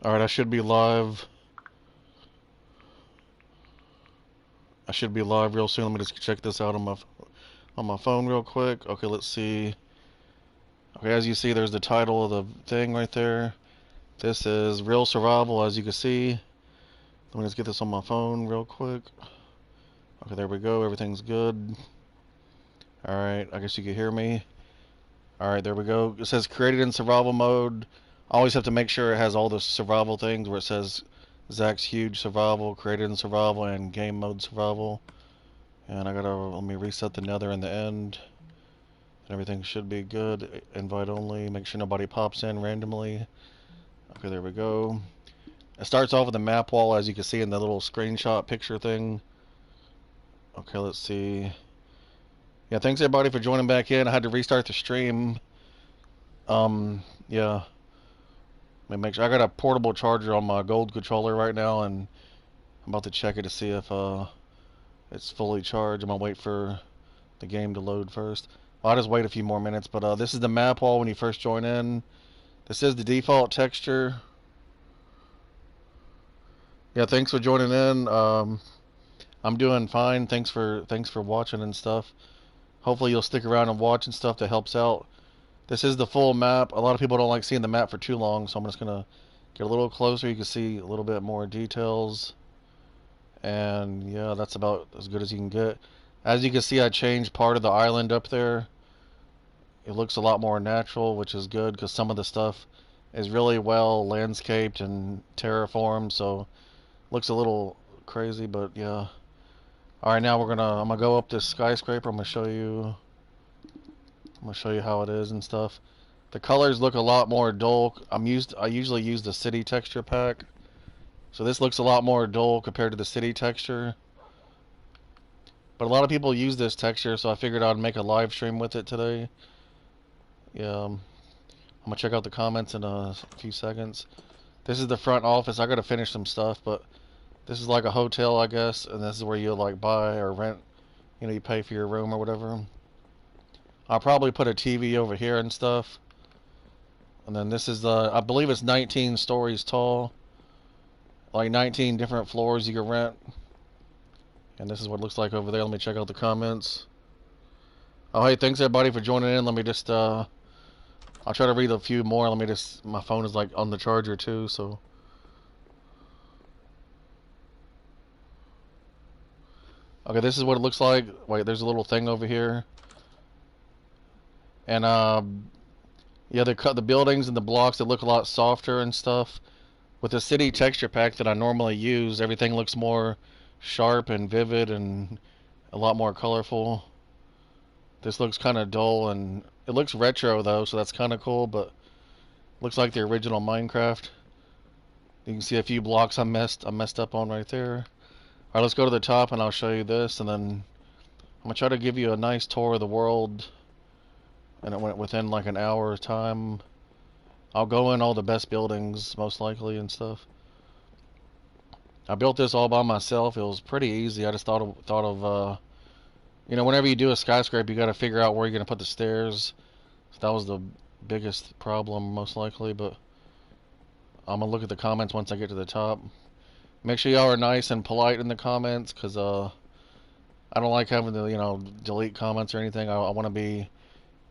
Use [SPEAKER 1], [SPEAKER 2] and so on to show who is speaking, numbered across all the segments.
[SPEAKER 1] Alright, I should be live. I should be live real soon. Let me just check this out on my phone real quick. Okay, let's see. Okay, as you see, there's the title of the thing right there. This is Real Survival, as you can see. Let me just get this on my phone real quick. Okay, there we go. Everything's good. Alright, I guess you can hear me. Alright, there we go. It says created in survival mode. I always have to make sure it has all the survival things where it says Zach's Huge Survival, created in survival, and game mode survival. And let me reset the nether in the end. Everything should be good. Invite only. Make sure nobody pops in randomly. Okay, there we go. It starts off with a map wall, as you can see in the little screenshot picture thing. Okay, let's see. Yeah, thanks everybody for joining back in. I had to restart the stream. Yeah. Let me make sure. I got a portable charger on my gold controller right now, and I'm about to check it to see if it's fully charged. I'm gonna wait for the game to load first. I'll just wait a few more minutes, but this is the map wall when you first join in. This is the default texture. Yeah, thanks for joining in. I'm doing fine. Thanks for watching and stuff. Hopefully you'll stick around and watch and stuff. That helps out. This is the full map. A lot of people don't like seeing the map for too long, so I'm just gonna get a little closer. You can see a little bit more details. And yeah, that's about as good as you can get. As you can see, I changed part of the island up there. It looks a lot more natural, which is good because some of the stuff is really well landscaped and terraformed, so looks a little crazy, but yeah. All right, now I'm gonna go up this skyscraper. I'm gonna show you how it is and stuff. The colors look a lot more dull. I usually use the city texture pack, so this looks a lot more dull compared to the city texture. But a lot of people use this texture, so I figured I'd make a live stream with it today. Yeah, I'm gonna check out the comments in a few seconds. This is the front office. I gotta finish some stuff, but this is like a hotel, I guess, and this is where you like buy or rent. You know, you pay for your room or whatever. I'll probably put a TV over here and stuff. And then this is I believe it's 19 stories tall. Like 19 different floors you can rent. And this is what it looks like over there. Let me check out the comments. Oh, hey, thanks everybody for joining in. Let me just, I'll try to read a few more. Let me just, my phone is like on the charger too, so. Okay, this is what it looks like. Wait, there's a little thing over here. And, yeah, they cut the buildings and the blocks that look a lot softer and stuff. With the city texture pack that I normally use, everything looks more sharp and vivid and a lot more colorful. This looks kind of dull and it looks retro though, so that's kind of cool, but looks like the original Minecraft. You can see a few blocks I messed up on right there. Alright, let's go to the top and I'll show you this, and then I'm gonna try to give you a nice tour of the world. And it went within like an hour time. I'll go in all the best buildings most likely and stuff. I built this all by myself. It was pretty easy. I just thought of you know, whenever you do a skyscraper, you got to figure out where you're gonna put the stairs. So that was the biggest problem most likely, but I'm gonna look at the comments once I get to the top. Make sure y'all are nice and polite in the comments, cause I don't like having to, you know, delete comments or anything. I want to be,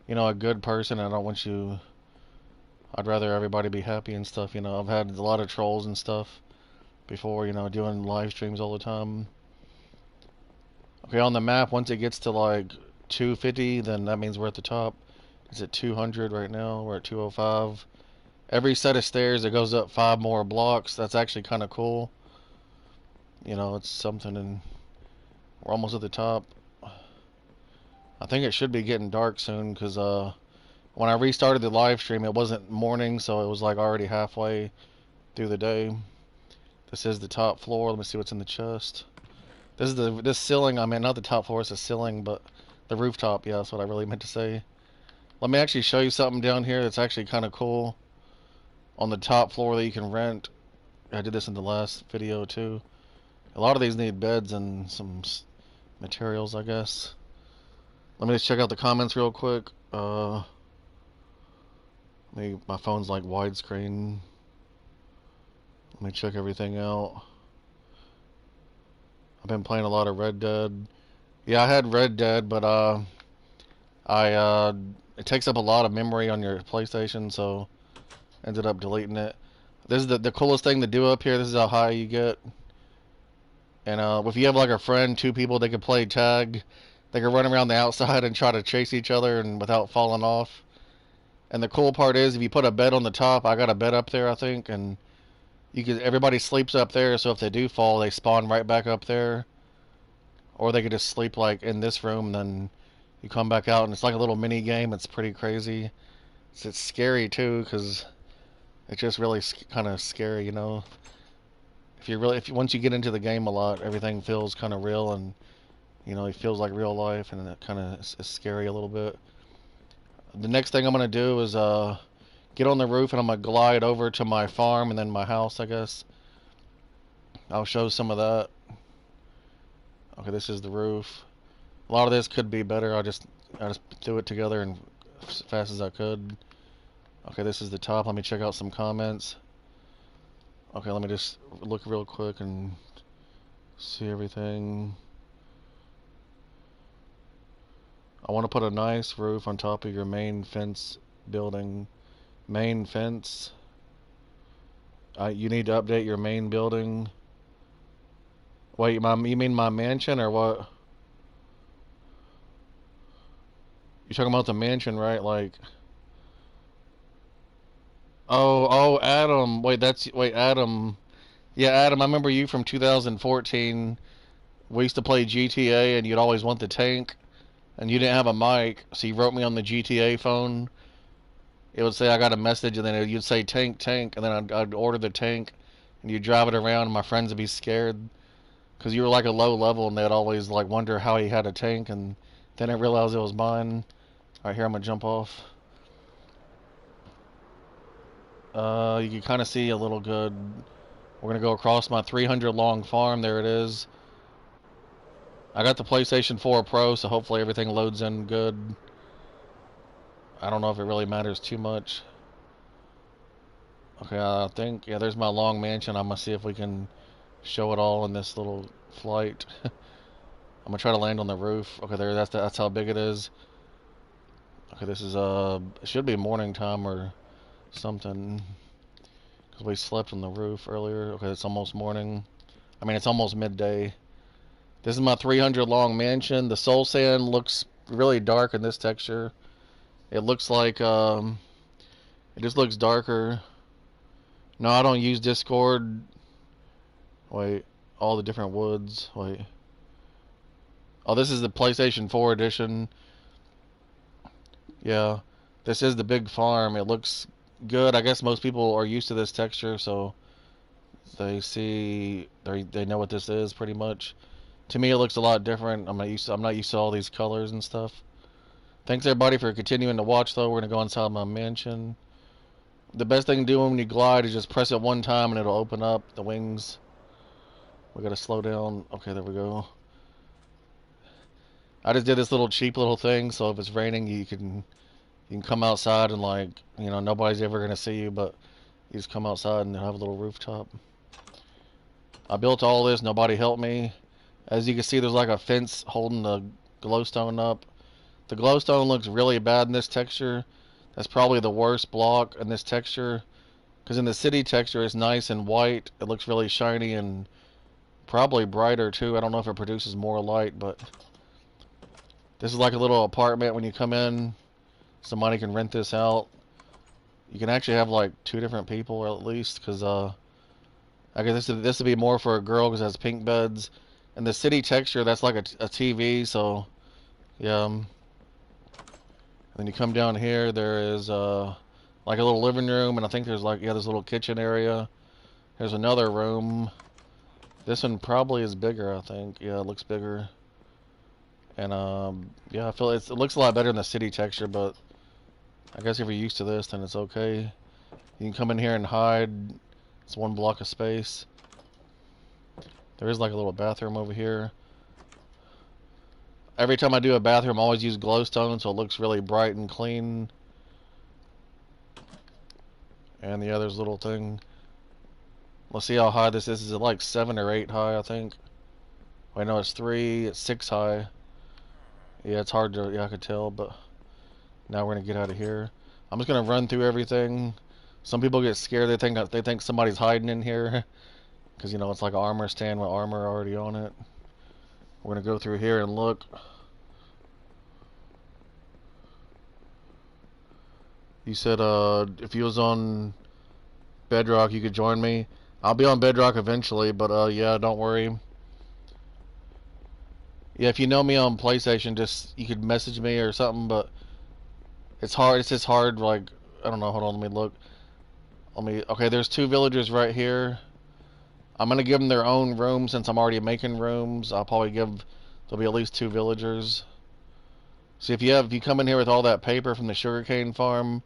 [SPEAKER 1] you know, a good person. I don't want you. I'd rather everybody be happy and stuff. You know, I've had a lot of trolls and stuff before. You know, doing live streams all the time. Okay, on the map, once it gets to like 250, then that means we're at the top. It's at 200 right now. We're at 205. Every set of stairs, it goes up 5 more blocks. That's actually kind of cool. You know, it's something, and we're almost at the top. I think it should be getting dark soon, because when I restarted the live stream, it wasn't morning, so it was like already halfway through the day. This is the top floor. Let me see what's in the chest. This is this ceiling. I mean, not the top floor, it's the ceiling, but the rooftop. Yeah, that's what I really meant to say. Let me actually show you something down here that's actually kind of cool. On the top floor that you can rent. I did this in the last video too. A lot of these need beds and some materials, I guess. Let me just check out the comments real quick. My phone's like widescreen. Let me check everything out. I've been playing a lot of Red Dead. Yeah, I had Red Dead, but I it takes up a lot of memory on your PlayStation, so ended up deleting it. This is the coolest thing to do up here. This is how high you get. And if you have like a friend, two people, they can play tag. They can run around the outside and try to chase each other and without falling off. And the cool part is, if you put a bed on the top, I got a bed up there, I think, and you can. Everybody sleeps up there, so if they do fall, they spawn right back up there. Or they could just sleep like in this room, and then you come back out, and it's like a little mini game. It's pretty crazy. It's scary too, because it's just really kind of scary, you know. Once you get into the game a lot, everything feels kind of real, and you know, it feels like real life, and it kind of is scary a little bit. The next thing I'm gonna do is get on the roof, and I'm gonna glide over to my farm and then my house, I guess. I'll show some of that. Okay, this is the roof. A lot of this could be better. I just threw it together and as fast as I could. Okay, this is the top. Let me check out some comments. Okay, let me just look real quick and see everything. I want to put a nice roof on top of your main fence building. Main fence. You need to update your main building. Wait, you mean my mansion or what? You're talking about the mansion, right? Like, oh, Adam. Wait, Adam. Yeah, Adam. I remember you from 2014. We used to play GTA, and you'd always want the tank, and you didn't have a mic, so you wrote me on the GTA phone. It would say I got a message, and then you'd say tank, tank, and then I'd order the tank, and you'd drive it around, and my friends would be scared because you were like a low level, and they'd always like wonder how he had a tank, and then I realized it was mine. All right, here I'm gonna jump off. You can kind of see a little good. We're gonna go across my 300 long farm. There it is. I got the PlayStation 4 Pro, so hopefully everything loads in good. I don't know if it really matters too much. Okay, I think, yeah, there's my long mansion. I'm gonna see if we can show it all in this little flight. I'm gonna try to land on the roof. Okay, there, that's how big it is. Okay, this is it should be morning time or something, because we slept on the roof earlier. Okay, it's almost morning. I mean, it's almost midday. This is my 300 long mansion. The soul sand looks really dark in this texture. It looks like it just looks darker. No, I don't use Discord. Wait, all the different woods. Wait. Oh, this is the PlayStation 4 edition. Yeah, this is the big farm. It looks good. I guess most people are used to this texture, so they know what this is pretty much. To me, it looks a lot different. I'm not used to all these colors and stuff. Thanks everybody for continuing to watch. Though we're gonna go inside my mansion. The best thing to do when you glide is just press it one time and it'll open up the wings. We gotta slow down. Okay, there we go. I just did this little cheap little thing, so if it's raining, you can come outside and, like, you know, nobody's ever gonna see you, but you just come outside and have a little rooftop. I built all this. Nobody helped me. As you can see, there's like a fence holding the glowstone up. The glowstone looks really bad in this texture. That's probably the worst block in this texture, because in the city texture it's nice and white. It looks really shiny and probably brighter too. I don't know if it produces more light, but this is like a little apartment. When you come in, somebody can rent this out. You can actually have like 2 different people, or at least, because I guess this would be more for a girl because it has pink beds. And the city texture, that's like a TV, so yeah. Then you come down here, there is like a little living room, and I think there's like, yeah, this little kitchen area. There's another room. This one probably is bigger, I think. Yeah, it looks bigger. And yeah, I feel it looks a lot better than the city texture, but I guess if you're used to this, then it's okay. You can come in here and hide. It's 1 block of space. There is like a little bathroom over here. Every time I do a bathroom, I always use glowstone, so it looks really bright and clean. And the other's little thing. Let's see how high this is. Is it like 7 or 8 high, I think? Wait, no, it's 3, it's 6 high. Yeah, it's hard to, yeah, I could tell, but now we're gonna get out of here. I'm just gonna run through everything. Some people get scared. They think somebody's hiding in here, because you know it's like an armor stand with armor already on it. We're gonna go through here and look. You said if you was on Bedrock, you could join me. I'll be on Bedrock eventually, but yeah, don't worry. Yeah, if you know me on PlayStation, just you could message me or something. But it's hard. It's just hard. Like I don't know. Hold on. Let me look. Okay, there's 2 villagers right here. I'm gonna give them their own room since I'm already making rooms. I'll probably give. There'll be at least 2 villagers. See if you come in here with all that paper from the sugarcane farm,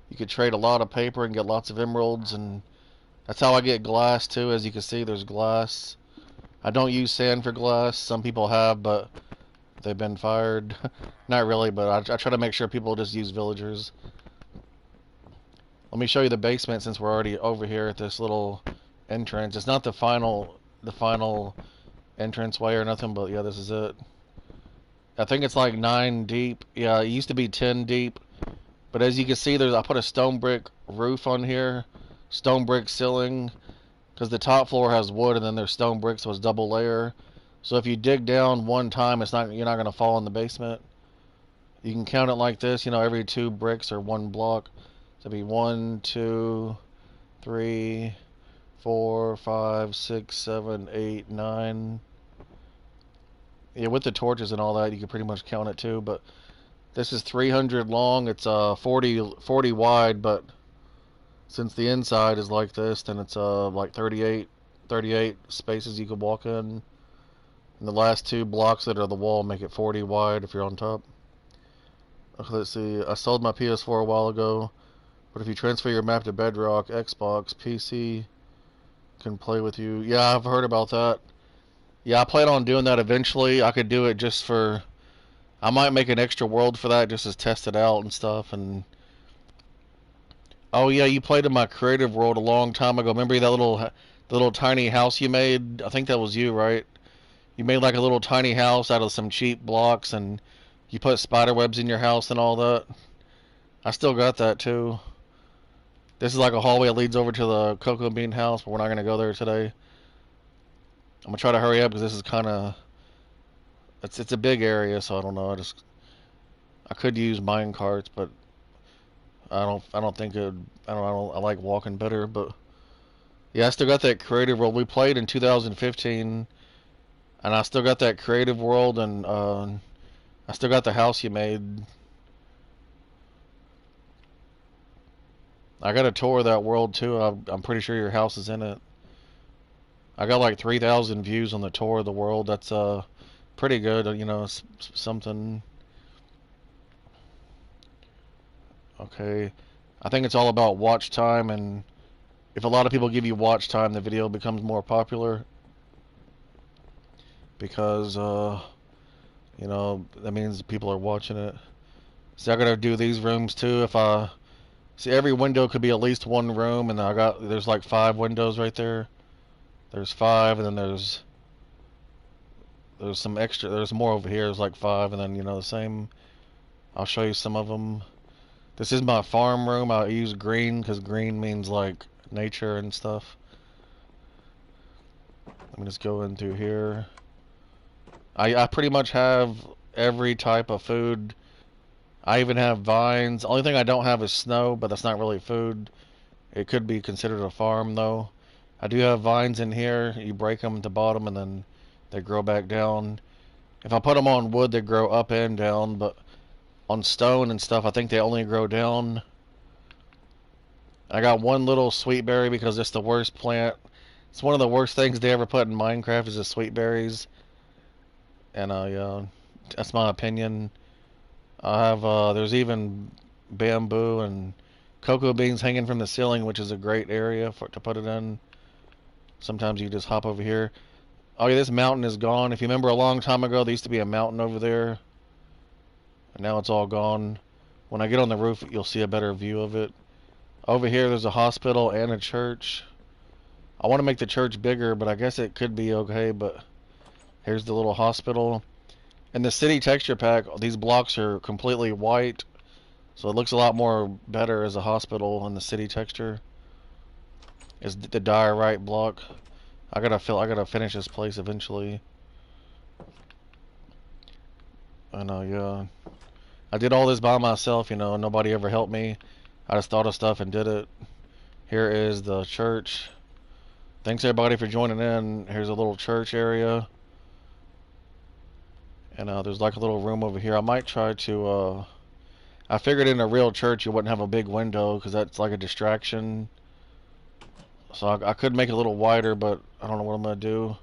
[SPEAKER 1] you could trade a lot of paper and get lots of emeralds, and that's how I get glass too. As you can see, there's glass. I don't use sand for glass. Some people have, but they've been fired. Not really, but I try to make sure people just use villagers. Let me show you the basement since we're already over here at this little entrance. It's not the final entrance way or nothing, but yeah, this is it. I think it's like 9 deep. Yeah, it used to be 10 deep. But as you can see, I put a stone brick roof on here, stone brick ceiling, because the top floor has wood and then there's stone bricks, so it's double layer. So if you dig down one time, you're not gonna fall in the basement. You can count it like this, you know, every 2 bricks or 1 block. So it'd be 1, 2, 3, 4, 5, 6, 7, 8, 9. Yeah, with the torches and all that, you can pretty much count it too. But this is 300 long. It's 40 wide, but since the inside is like this, then it's like 38 spaces you could walk in. And the last 2 blocks that are the wall make it 40 wide if you're on top. Okay, let's see. I sold my PS4 a while ago, but if you transfer your map to Bedrock, Xbox, PC can play with you. Yeah, I've heard about that. Yeah, I plan on doing that eventually. I could do it just for. I might make an extra world for that just to test it out and stuff. And oh yeah, you played in my creative world a long time ago. Remember the little tiny house you made? I think that was you, right? You made like a little tiny house out of some cheap blocks, and you put spider webs in your house and all that. I still got that too. This is like a hallway that leads over to the cocoa bean house, but we're not gonna go there today. I'm gonna try to hurry up because this is kind of it's a big area, so I don't know. I could use mine carts, but I don't think it. I like walking better, but yeah, I still got that creative world. We played in 2015, and I still got that creative world, and I still got the house you made. I got a tour of that world too. I'm pretty sure your house is in it. I got like 3,000 views on the tour of the world. That's pretty good. You know, something. Okay, I think it's all about watch time, and if a lot of people give you watch time, the video becomes more popular because you know that means people are watching it. So I gotta do these rooms too. If I see every window could be at least 1 room, and there's like 5 windows right there. There's 5, and then there's some extra. There's more over here. There's like 5, and then you know the same. I'll show you some of them. This is my farm room. I use green because green means like nature and stuff. Let me just go in through here. I pretty much have every type of food. I even have vines. The only thing I don't have is snow, but that's not really food. It could be considered a farm though. I do have vines in here. You break them at the bottom and then they grow back down. If I put them on wood, they grow up and down, but on stone and stuff, I think they only grow down. I got 1 little sweet berry because it's the worst plant. It's one of the worst things they ever put in Minecraft is the sweet berries. And yeah, that's my opinion. I have there's even bamboo and cocoa beans hanging from the ceiling, which is a great area to put it in. Sometimes you just hop over here. Oh yeah, this mountain is gone. If you remember a long time ago, there used to be a mountain over there. And now it's all gone. When I get on the roof, you'll see a better view of it. Over here, there's a hospital and a church. I want to make the church bigger, but I guess it could be okay. But here's the little hospital. In the city texture pack, these blocks are completely white, so it looks a lot more better as a hospital in the city texture. Is the diorite block. I gotta finish this place eventually. I know, yeah. I did all this by myself, you know, nobody ever helped me. I just thought of stuff and did it. Here is the church. Thanks everybody for joining in. Here's a little church area. And there's like a little room over here. I might try to, I figured in a real church you wouldn't have a big window because that's like a distraction. So I could make it a little wider, but I don't know what I'm going to do.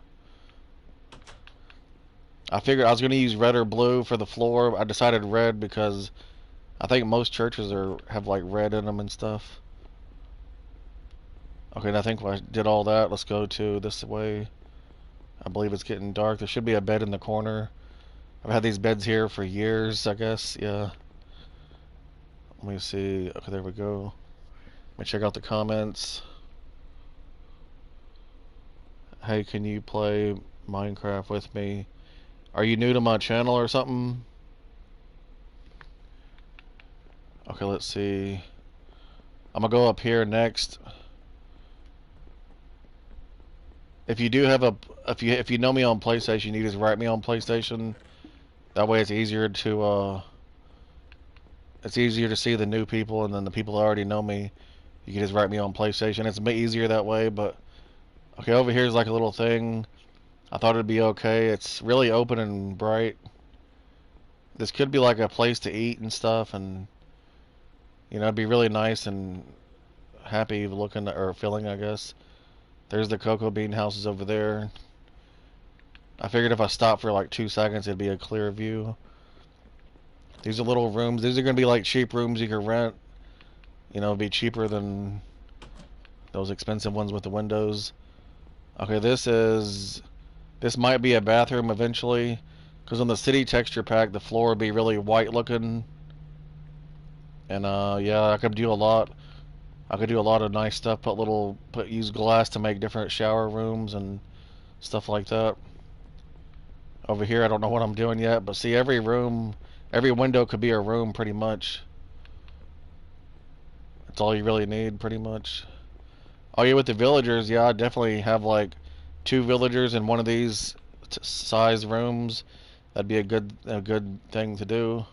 [SPEAKER 1] I figured I was going to use red or blue for the floor. I decided red because I think most churches have like red in them and stuff. Okay, and I think I did all that. Let's go to this way. I believe it's getting dark. There should be a bed in the corner. I've had these beds here for years, I guess. Yeah. Let me see. Okay, there we go. Let me check out the comments. Hey, can you play Minecraft with me? Are you new to my channel or something? Okay, let's see. I'm gonna go up here next. If you do have if you know me on PlayStation, you just write me on PlayStation. That way it's easier to see the new people, and then the people that already know me, you can just write me on PlayStation. It's a bit easier that way, but okay, over here is like a little thing. I thought it'd be okay. It's really open and bright. This could be like a place to eat and stuff, and you know, it'd be really nice and happy looking or feeling, I guess. There's the cocoa bean houses over there. I figured if I stopped for like 2 seconds, it'd be a clear view. These are little rooms. These are gonna be like cheap rooms you can rent. You know, it'd be cheaper than those expensive ones with the windows. Okay, this might be a bathroom eventually, because on the city texture pack, the floor would be really white looking. And yeah, I could do a lot. I could do a lot of nice stuff. Use glass to make different shower rooms and stuff like that. Over here, I don't know what I'm doing yet, but see, every window could be a room pretty much. That's all you really need, pretty much. Oh yeah, with the villagers, yeah, I definitely have like 2 villagers in one of these size rooms. That'd be a good thing to do.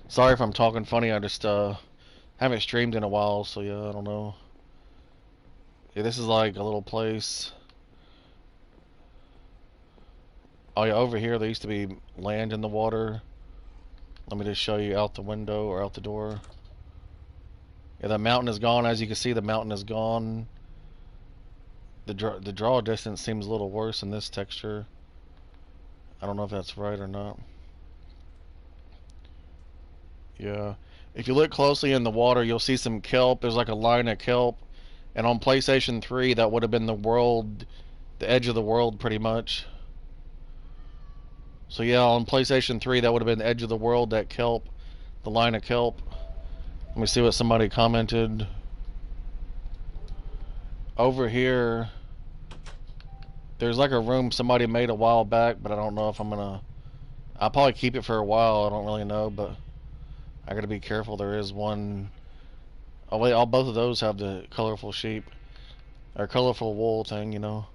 [SPEAKER 1] Sorry if I'm talking funny. I just haven't streamed in a while, so yeah, I don't know. Yeah, this is like a little place. Oh yeah, over here there used to be land in the water. Let me just show you out the window or out the door. Yeah, the mountain is gone. As you can see, the mountain is gone. The draw distance seems a little worse in this texture. I don't know if that's right or not. Yeah. If you look closely in the water, you'll see some kelp. There's like a line of kelp. And on PlayStation 3, that would have been the edge of the world pretty much. So yeah, on PlayStation 3, that would have been the edge of the world, that kelp, the line of kelp. Let me see what somebody commented. Over here, there's like a room somebody made a while back, but I don't know if I'll probably keep it for a while. I don't really know, but I gotta be careful. There is one. Oh wait, both of those have the colorful sheep or colorful wool thing, you know.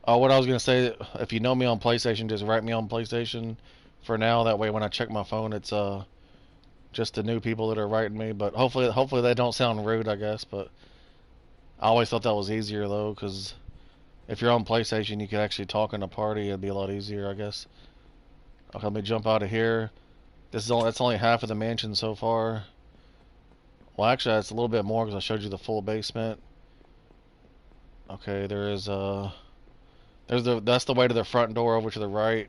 [SPEAKER 1] Oh, what I was gonna say, if you know me on PlayStation, just write me on PlayStation for now. That way, when I check my phone, it's just the new people that are writing me. But hopefully they don't sound rude, I guess. But I always thought that was easier though, because if you're on PlayStation, you could actually talk in a party. It'd be a lot easier, I guess. Okay, let me jump out of here. That's only half of the mansion so far. Well, actually, it's a little bit more because I showed you the full basement. Okay, that's the way to the front door over to the right.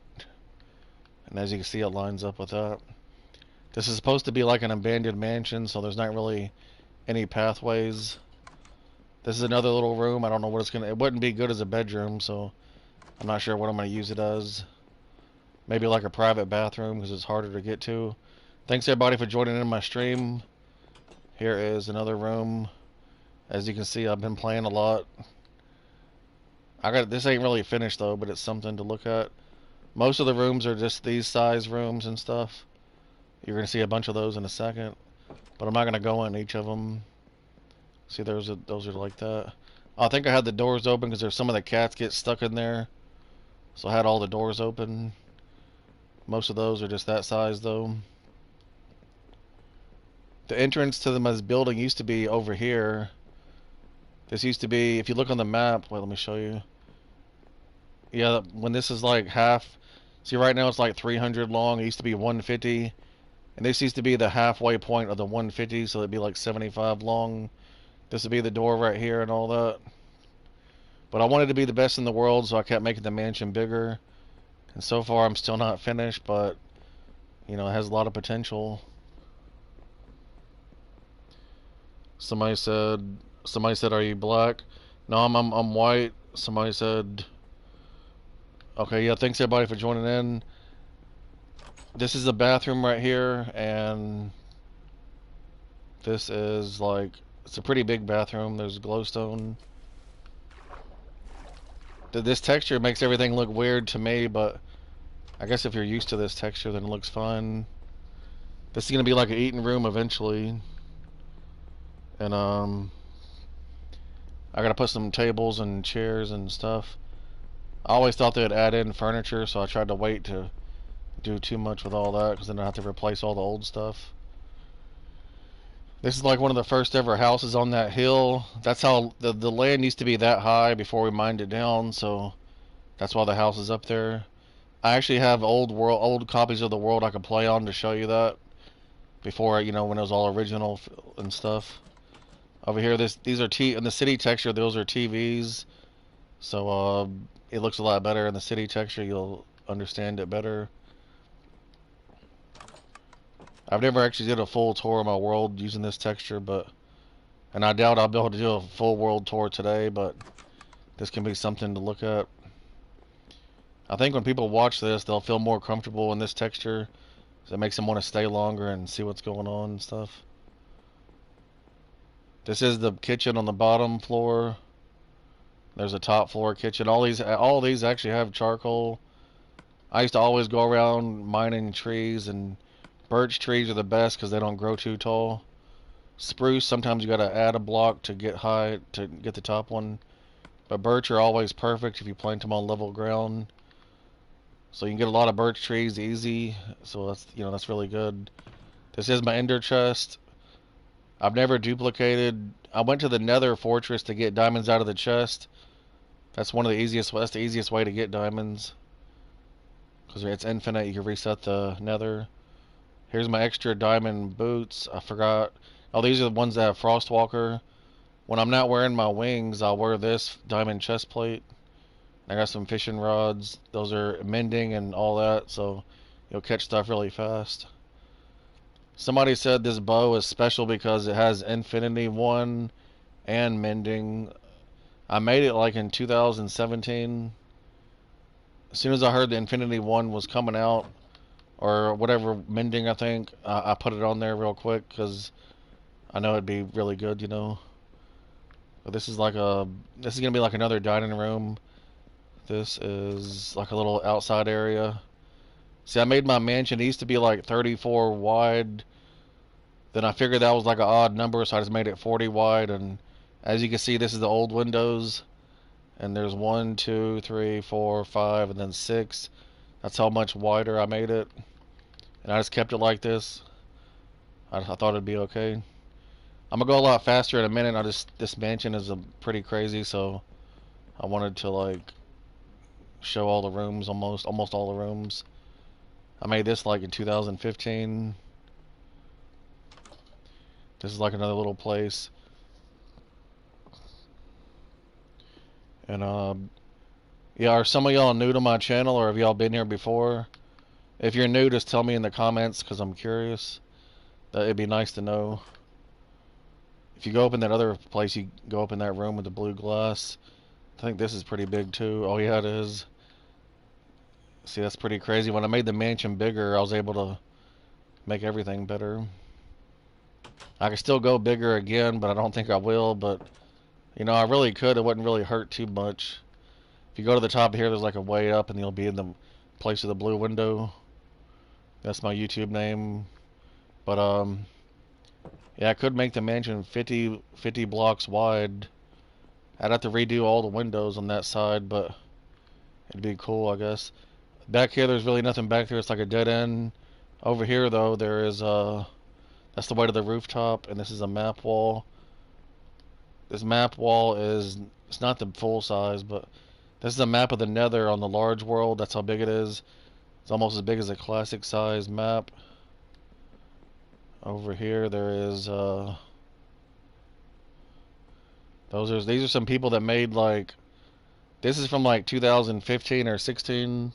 [SPEAKER 1] And as you can see, it lines up with that. This is supposed to be like an abandoned mansion, so there's not really any pathways. This is another little room. I don't know what it wouldn't be good as a bedroom, so I'm not sure what I'm going to use it as. Maybe like a private bathroom because it's harder to get to. Thanks everybody for joining in my stream. Here is another room. As you can see, I've been playing a lot. This ain't really finished though, but it's something to look at. Most of the rooms are just these size rooms and stuff. You're gonna see a bunch of those in a second, but I'm not gonna go in each of them. See, those are like that. I think I had the doors open because there's some of the cats get stuck in there, so I had all the doors open. Most of those are just that size though. The entrance to the building used to be over here. This used to be, if you look on the map, wait, let me show you. Yeah, when this is like half, see right now it's like 300 long, it used to be 150, and this used to be the halfway point of the 150, so it'd be like 75 long. This would be the door right here and all that. But I wanted to be the best in the world, so I kept making the mansion bigger. And so far I'm still not finished, but you know, it has a lot of potential. Somebody said, "Are you black?" No, I'm white. Somebody said, "Okay, yeah, thanks everybody for joining in." This is the bathroom right here, and this is like, it's a pretty big bathroom. There's glowstone. This texture makes everything look weird to me, but I guess if you're used to this texture, then it looks fine. This is gonna be like an eating room eventually, and I gotta put some tables and chairs and stuff. I always thought they'd add in furniture, so I tried to wait to do too much with all that, because then I have to replace all the old stuff. This is like one of the first ever houses on that hill. That's how the land used to be that high before we mined it down, so that's why the house is up there. I actually have old copies of the world I could play on to show you that before, you know, when it was all original and stuff. Over here, these are in the city texture. Those are TVs, so it looks a lot better in the city texture. You'll understand it better. I've never actually did a full tour of my world using this texture, and I doubt I'll be able to do a full world tour today, but this can be something to look at. I think when people watch this, they'll feel more comfortable in this texture, so it makes them want to stay longer and see what's going on and stuff. This is the kitchen on the bottom floor. There's a top floor kitchen. All these actually have charcoal. I used to always go around mining trees, and birch trees are the best because they don't grow too tall. Spruce, sometimes you gotta add a block to get high, to get the top one. But birch are always perfect if you plant them on level ground. So you can get a lot of birch trees easy. So that's really good. This is my ender chest. I've never duplicated. I went to the nether fortress to get diamonds out of the chest. That's the easiest way to get diamonds, because it's infinite. You can reset the nether. Here's my extra diamond boots. I forgot. Oh, these are the ones that have Frostwalker. When I'm not wearing my wings, I'll wear this diamond chest plate. I got some fishing rods. Those are mending and all that, so you'll catch stuff really fast. Somebody said this bow is special because it has Infinity 1 and mending. I made it like in 2017. As soon as I heard the Infinity 1 was coming out, or whatever mending, I think, I put it on there real quick because I know it'd be really good, you know. But this is gonna be like another dining room. This is like a little outside area. See, I made my mansion. It used to be like 34 wide. Then I figured that was like an odd number, so I just made it 40 wide. And as you can see, this is the old windows. And there's 1, 2, 3, 4, 5, and then 6. That's how much wider I made it. And I just kept it like this. I thought it'd be okay. I'm gonna go a lot faster in a minute. This mansion is pretty crazy, so I wanted to like show all the rooms, almost all the rooms. I made this like in 2015. This is like another little place. And yeah, are some of y'all new to my channel, or have y'all been here before? If you're new, just tell me in the comments, because I'm curious. It'd be nice to know. If you go up in that other place, you go up in that room with the blue glass. I think this is pretty big too. Oh yeah, it is. See, that's pretty crazy. When I made the mansion bigger, I was able to make everything better. I could still go bigger again, but I don't think I will. But you know, I really could. It wouldn't really hurt too much. If you go to the top here, there's like a way up, and you'll be in the place of the blue window. That's my YouTube name. But yeah, I could make the mansion 50 blocks wide. I'd have to redo all the windows on that side, but it'd be cool, I guess. Back here, there's really nothing back there. It's like a dead end. Over here, though, there is that's the way to the rooftop, and this is a map wall. This map wall is, it's not the full size, but this is a map of the nether on the large world. That's how big it is. It's almost as big as a classic size map. Over here, there is these are some people that made, like, this is from like 2015 or 16.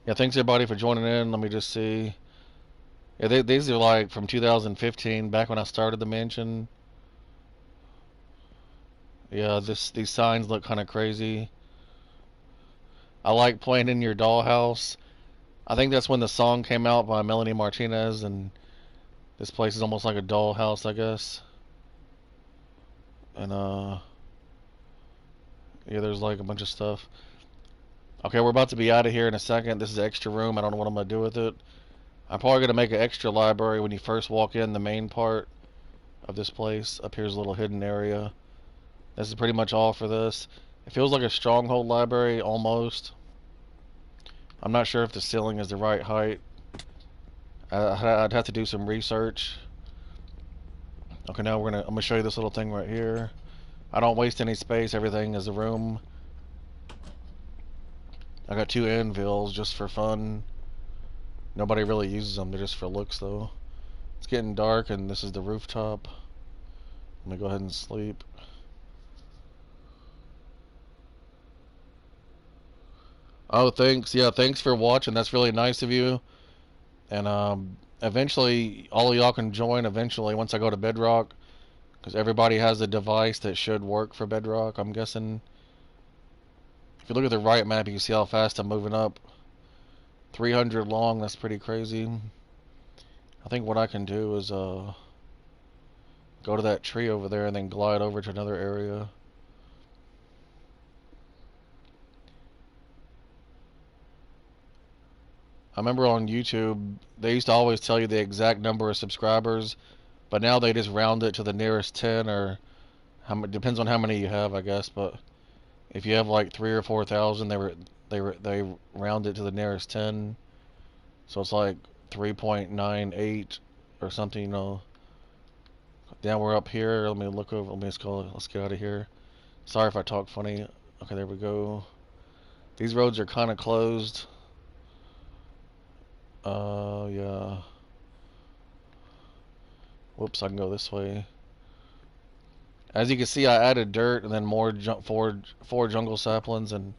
[SPEAKER 1] Yeah, thanks everybody for joining in. Let me just see. Yeah, these are like from 2015, back when I started the mansion. Yeah, these signs look kind of crazy. I like playing in your dollhouse. I think that's when the song came out by Melanie Martinez, and this place is almost like a dollhouse, I guess. And yeah, there's like a bunch of stuff. Okay, we're about to be out of here in a second. This is extra room. I don't know what I'm gonna do with it. I'm probably gonna make an extra library when you first walk in the main part of this place. Up here's a little hidden area. This is pretty much all for this. It feels like a stronghold library almost. I'm not sure if the ceiling is the right height. I'd have to do some research. Okay, now I'm gonna show you this little thing right here. I don't waste any space. Everything is a room. I got 2 anvils just for fun. Nobody really uses them. They're just for looks, though. It's getting dark, and this is the rooftop. Let me go ahead and sleep. Oh, thanks. Yeah, thanks for watching. That's really nice of you. And eventually, all of y'all can join eventually once I go to Bedrock. Because everybody has a device that should work for Bedrock, I'm guessing. If you look at the right map, you can see how fast I'm moving up. 300 long, that's pretty crazy. I think what I can do is go to that tree over there and then glide over to another area. I remember on YouTube, they used to always tell you the exact number of subscribers, but now they just round it to the nearest 10, or depends on how many you have, I guess. But if you have like 3 or 4,000, they round it to the nearest 10. So it's like 3.98 or something, you know. Now we're up here. Let me look over. Let's get out of here. Sorry if I talk funny. Okay, there we go. These roads are kind of closed. Yeah. Whoops, I can go this way. As you can see, I added dirt and then more four jungle saplings, and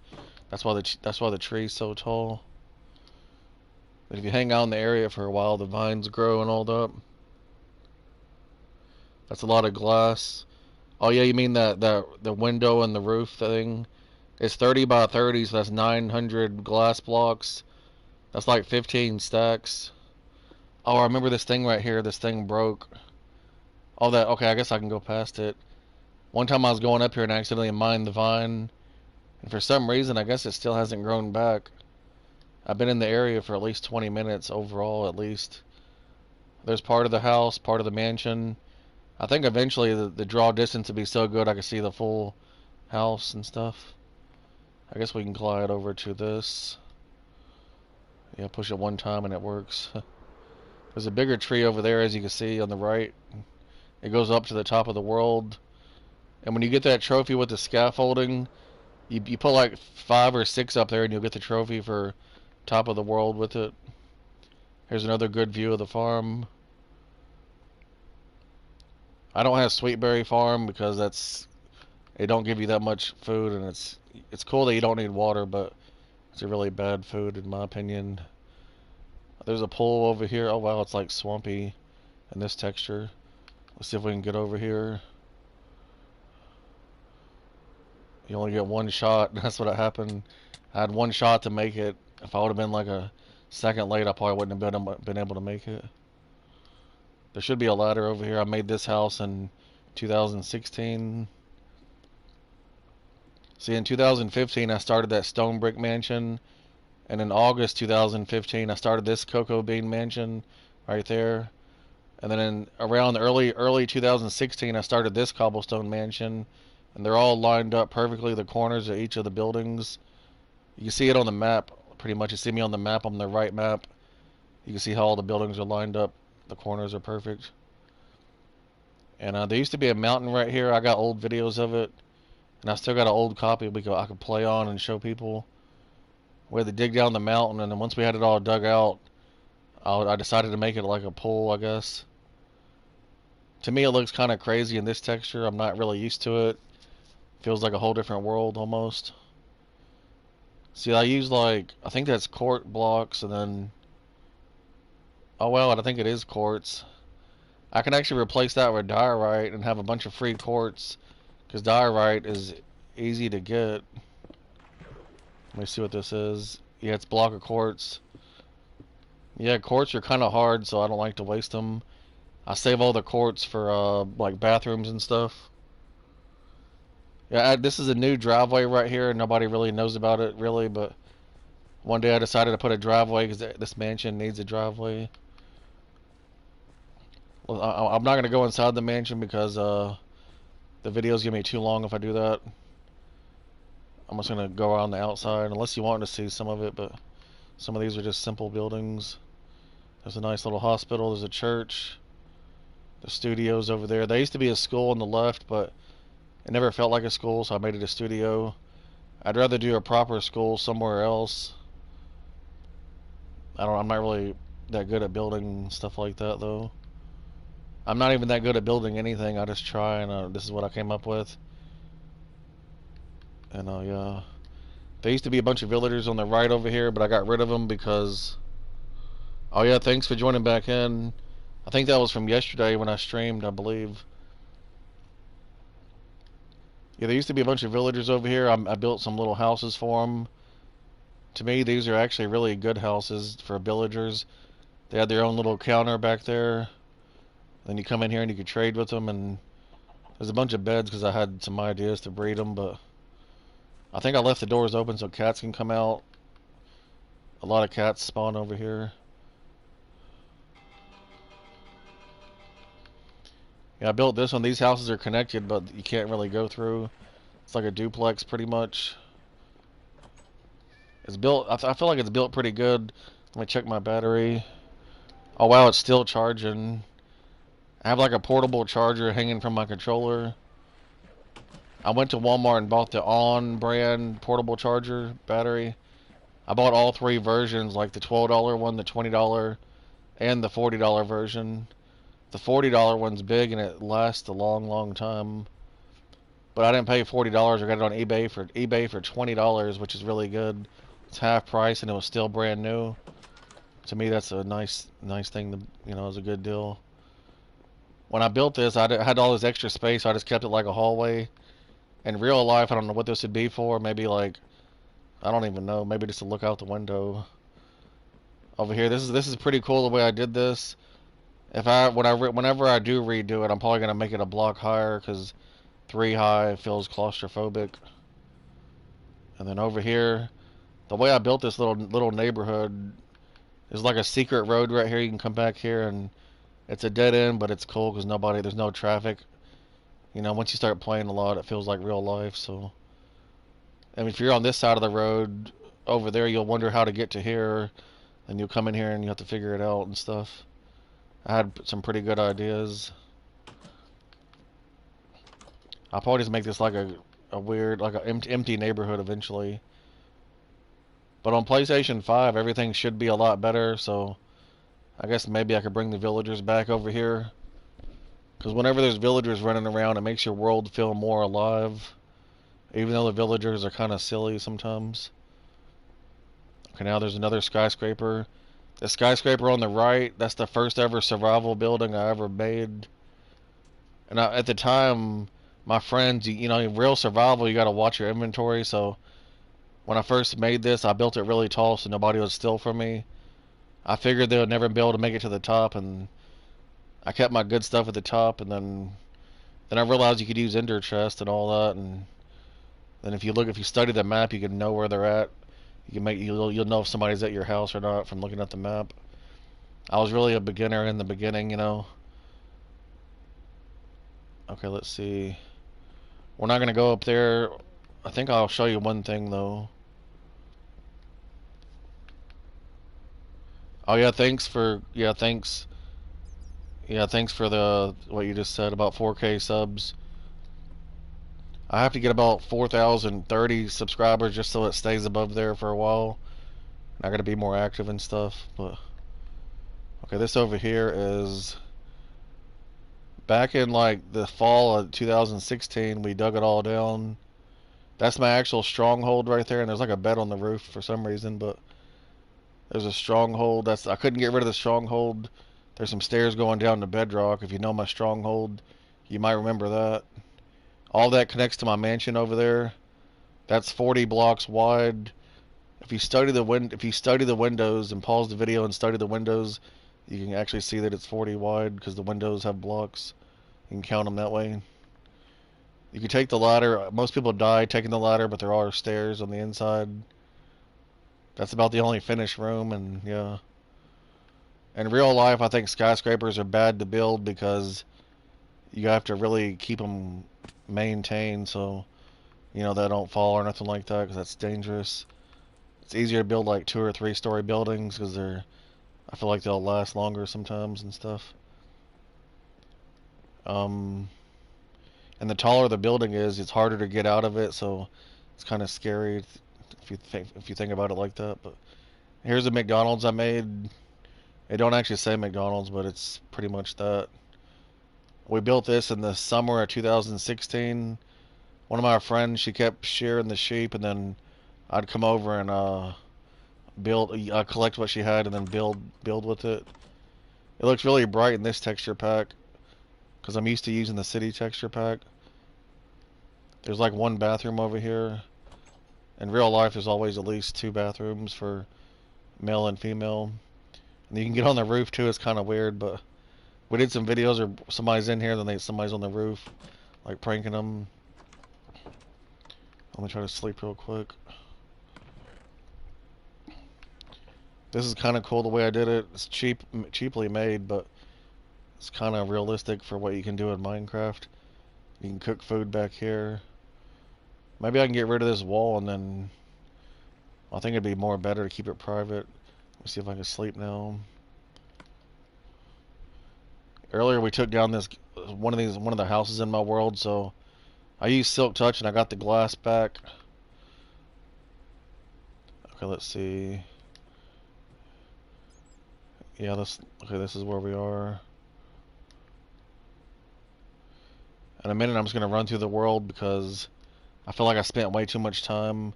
[SPEAKER 1] that's why the tree's so tall. But if you hang out in the area for a while, the vines grow and all that. That's a lot of glass. Oh yeah, you mean the window and the roof thing? It's 30 by 30, so that's 900 glass blocks. That's like 15 stacks. Oh, I remember this thing right here. This thing broke. Oh, that. Okay, I guess I can go past it. One time I was going up here and I accidentally mined the vine, and for some reason, I guess it still hasn't grown back. I've been in the area for at least 20 minutes overall, at least. There's part of the house, part of the mansion. I think eventually the draw distance would be so good I could see the full house and stuff. I guess we can glide over to this. Yeah, push it one time and it works. There's a bigger tree over there, as you can see on the right. It goes up to the top of the world. And when you get that trophy with the scaffolding, you put like 5 or 6 up there and you'll get the trophy for top of the world with it. Here's another good view of the farm. I don't have Sweetberry Farm because they don't give you that much food, and it's cool that you don't need water, but it's a really bad food in my opinion. There's a pool over here. Oh wow, it's like swampy in this texture. Let's see if we can get over here. You only get one shot. That's what happened. I had one shot to make it. If I would have been like a second late, I probably wouldn't have been able to make it. There should be a ladder over here. I made this house in 2016. See, in 2015, I started that stone brick mansion. And in August 2015, I started this cocoa bean mansion right there. And then in around early 2016, I started this cobblestone mansion. And they're all lined up perfectly, the corners of each of the buildings. You can see it on the map. Pretty much, you see me on the map, on the right map. You can see how all the buildings are lined up. The corners are perfect. And there used to be a mountain right here. I got old videos of it. And I still got an old copy I could play on and show people. We had to dig down the mountain, and then once we had it all dug out, I decided to make it like a pool, I guess. To me, it looks kind of crazy in this texture. I'm not really used to it. Feels like a whole different world almost. See, I use I think that's quart blocks, and then, oh well, I think it is quartz. I can actually replace that with diorite and have a bunch of free quartz, because diorite is easy to get. Let me see what this is. Yeah, it's block of quartz. Yeah, quartz are kind of hard, so I don't like to waste them. I save all the quartz for like bathrooms and stuff. Yeah, this is a new driveway right here. Nobody really knows about it, really, but one day I decided to put a driveway because this mansion needs a driveway. Well, I'm not going to go inside the mansion because the video's going to be too long if I do that. I'm just going to go around the outside, unless you want to see some of it, but some of these are just simple buildings. There's a nice little hospital, there's a church, the studio's over there. There used to be a school on the left, but it never felt like a school, so I made it a studio. I'd rather do a proper school somewhere else. I'm not really that good at building stuff like that, though. I'm not even that good at building anything, I just try, and this is what I came up with. And yeah. There used to be a bunch of villagers on the right over here, but I got rid of them because... Oh yeah, thanks for joining back in. I think that was from yesterday when I streamed, I believe. Yeah, there used to be a bunch of villagers over here. I built some little houses for them. To me, these are actually really good houses for villagers. They had their own little counter back there. Then you come in here and you can trade with them, and there's a bunch of beds because I had some ideas to breed them, but I think I left the doors open so cats can come out. A lot of cats spawn over here. Yeah, I built this one. These houses are connected, but you can't really go through. It's like a duplex, pretty much. It's built, I feel like it's built pretty good. Let me check my battery. Oh wow, it's still charging. I have like a portable charger hanging from my controller. I went to Walmart and bought the On brand portable charger battery. I bought all three versions, like the $12 one, the $20, and the $40 version. The $40 one's big and it lasts a long, long time. But I didn't pay $40. I got it on eBay for $20, which is really good. It's half price and it was still brand new. To me, that's a nice thing to, it was a good deal. When I built this, I had all this extra space, so I just kept it like a hallway. In real life, I don't know what this would be for. Maybe like, I don't even know. Maybe just to look out the window. Over here, this is pretty cool the way I did this. Whenever I do redo it, I'm probably gonna make it a block higher because 3 high feels claustrophobic. And then over here, the way I built this little neighborhood is like a secret road right here. You can come back here and it's a dead end, but it's cool because there's no traffic. Once you start playing a lot, it feels like real life. So, and if you're on this side of the road over there, you'll wonder how to get to here, and you'll come in here and you have to figure it out and stuff. I had some pretty good ideas. I'll probably just make this like a weird, like an empty neighborhood eventually. But on PlayStation 5, everything should be a lot better, so I guess maybe I could bring the villagers back over here. Because whenever there's villagers running around, it makes your world feel more alive. Even though the villagers are kind of silly sometimes. Okay, now there's another skyscraper. The skyscraper on the right, that's the first ever survival building I ever made. And at the time, my friends, in real survival, you gotta watch your inventory, so when I first made this, I built it really tall so nobody would steal from me. I figured they would never be able to make it to the top, and I kept my good stuff at the top, and then I realized you could use ender chest and all that, and then if you study the map, you can know where they're at. You'll know if somebody's at your house or not from looking at the map. I was really a beginner in the beginning, you know. Okay, let's see. We're not gonna go up there. I think I'll show you one thing though. Oh yeah, thanks for the what you just said about 4K subs. I have to get about 4,030 subscribers just so it stays above there for a while. I gotta be more active and stuff. But okay, this over here is back in like the fall of 2016. We dug it all down. That's my actual stronghold right there, and there's like a bed on the roof for some reason, but there's a stronghold. I couldn't get rid of the stronghold. There's some stairs going down to bedrock. If you know my stronghold, you might remember that. All that connects to my mansion over there. That's 40 blocks wide. If you study the windows and pause the video and study the windows, you can actually see that it's 40 wide because the windows have blocks. You can count them that way. You can take the ladder. Most people die taking the ladder, but there are stairs on the inside. That's about the only finished room, and yeah. In real life, I think skyscrapers are bad to build because you have to really keep them maintained so you know they don't fall or nothing like that because that's dangerous. It's easier to build like 2 or 3 story buildings because I feel like they'll last longer sometimes and stuff. And the taller the building is, it's harder to get out of it, so it's kind of scary if you think about it like that. But here's a McDonald's I made. It don't actually say McDonald's, but it's pretty much that. We built this in the summer of 2016. One of my friends, she kept shearing the sheep, and then I'd come over and collect what she had, and then build with it. It looks really bright in this texture pack because I'm used to using the city texture pack. There's like 1 bathroom over here. In real life, there's always at least 2 bathrooms for male and female. And you can get on the roof too. It's kind of weird, but we did some videos where somebody's in here, then somebody's on the roof, like pranking them. Let me try to sleep real quick. This is kind of cool the way I did it. It's cheaply made, but it's kind of realistic for what you can do in Minecraft. You can cook food back here. Maybe I can get rid of this wall and then I think it'd be more better to keep it private. Let me see if I can sleep now. Earlier we took down one of the houses in my world, so I used Silk Touch and I got the glass back. Okay, let's see. Yeah, this is where we are. In a minute I'm just gonna run through the world because I feel like I spent way too much time.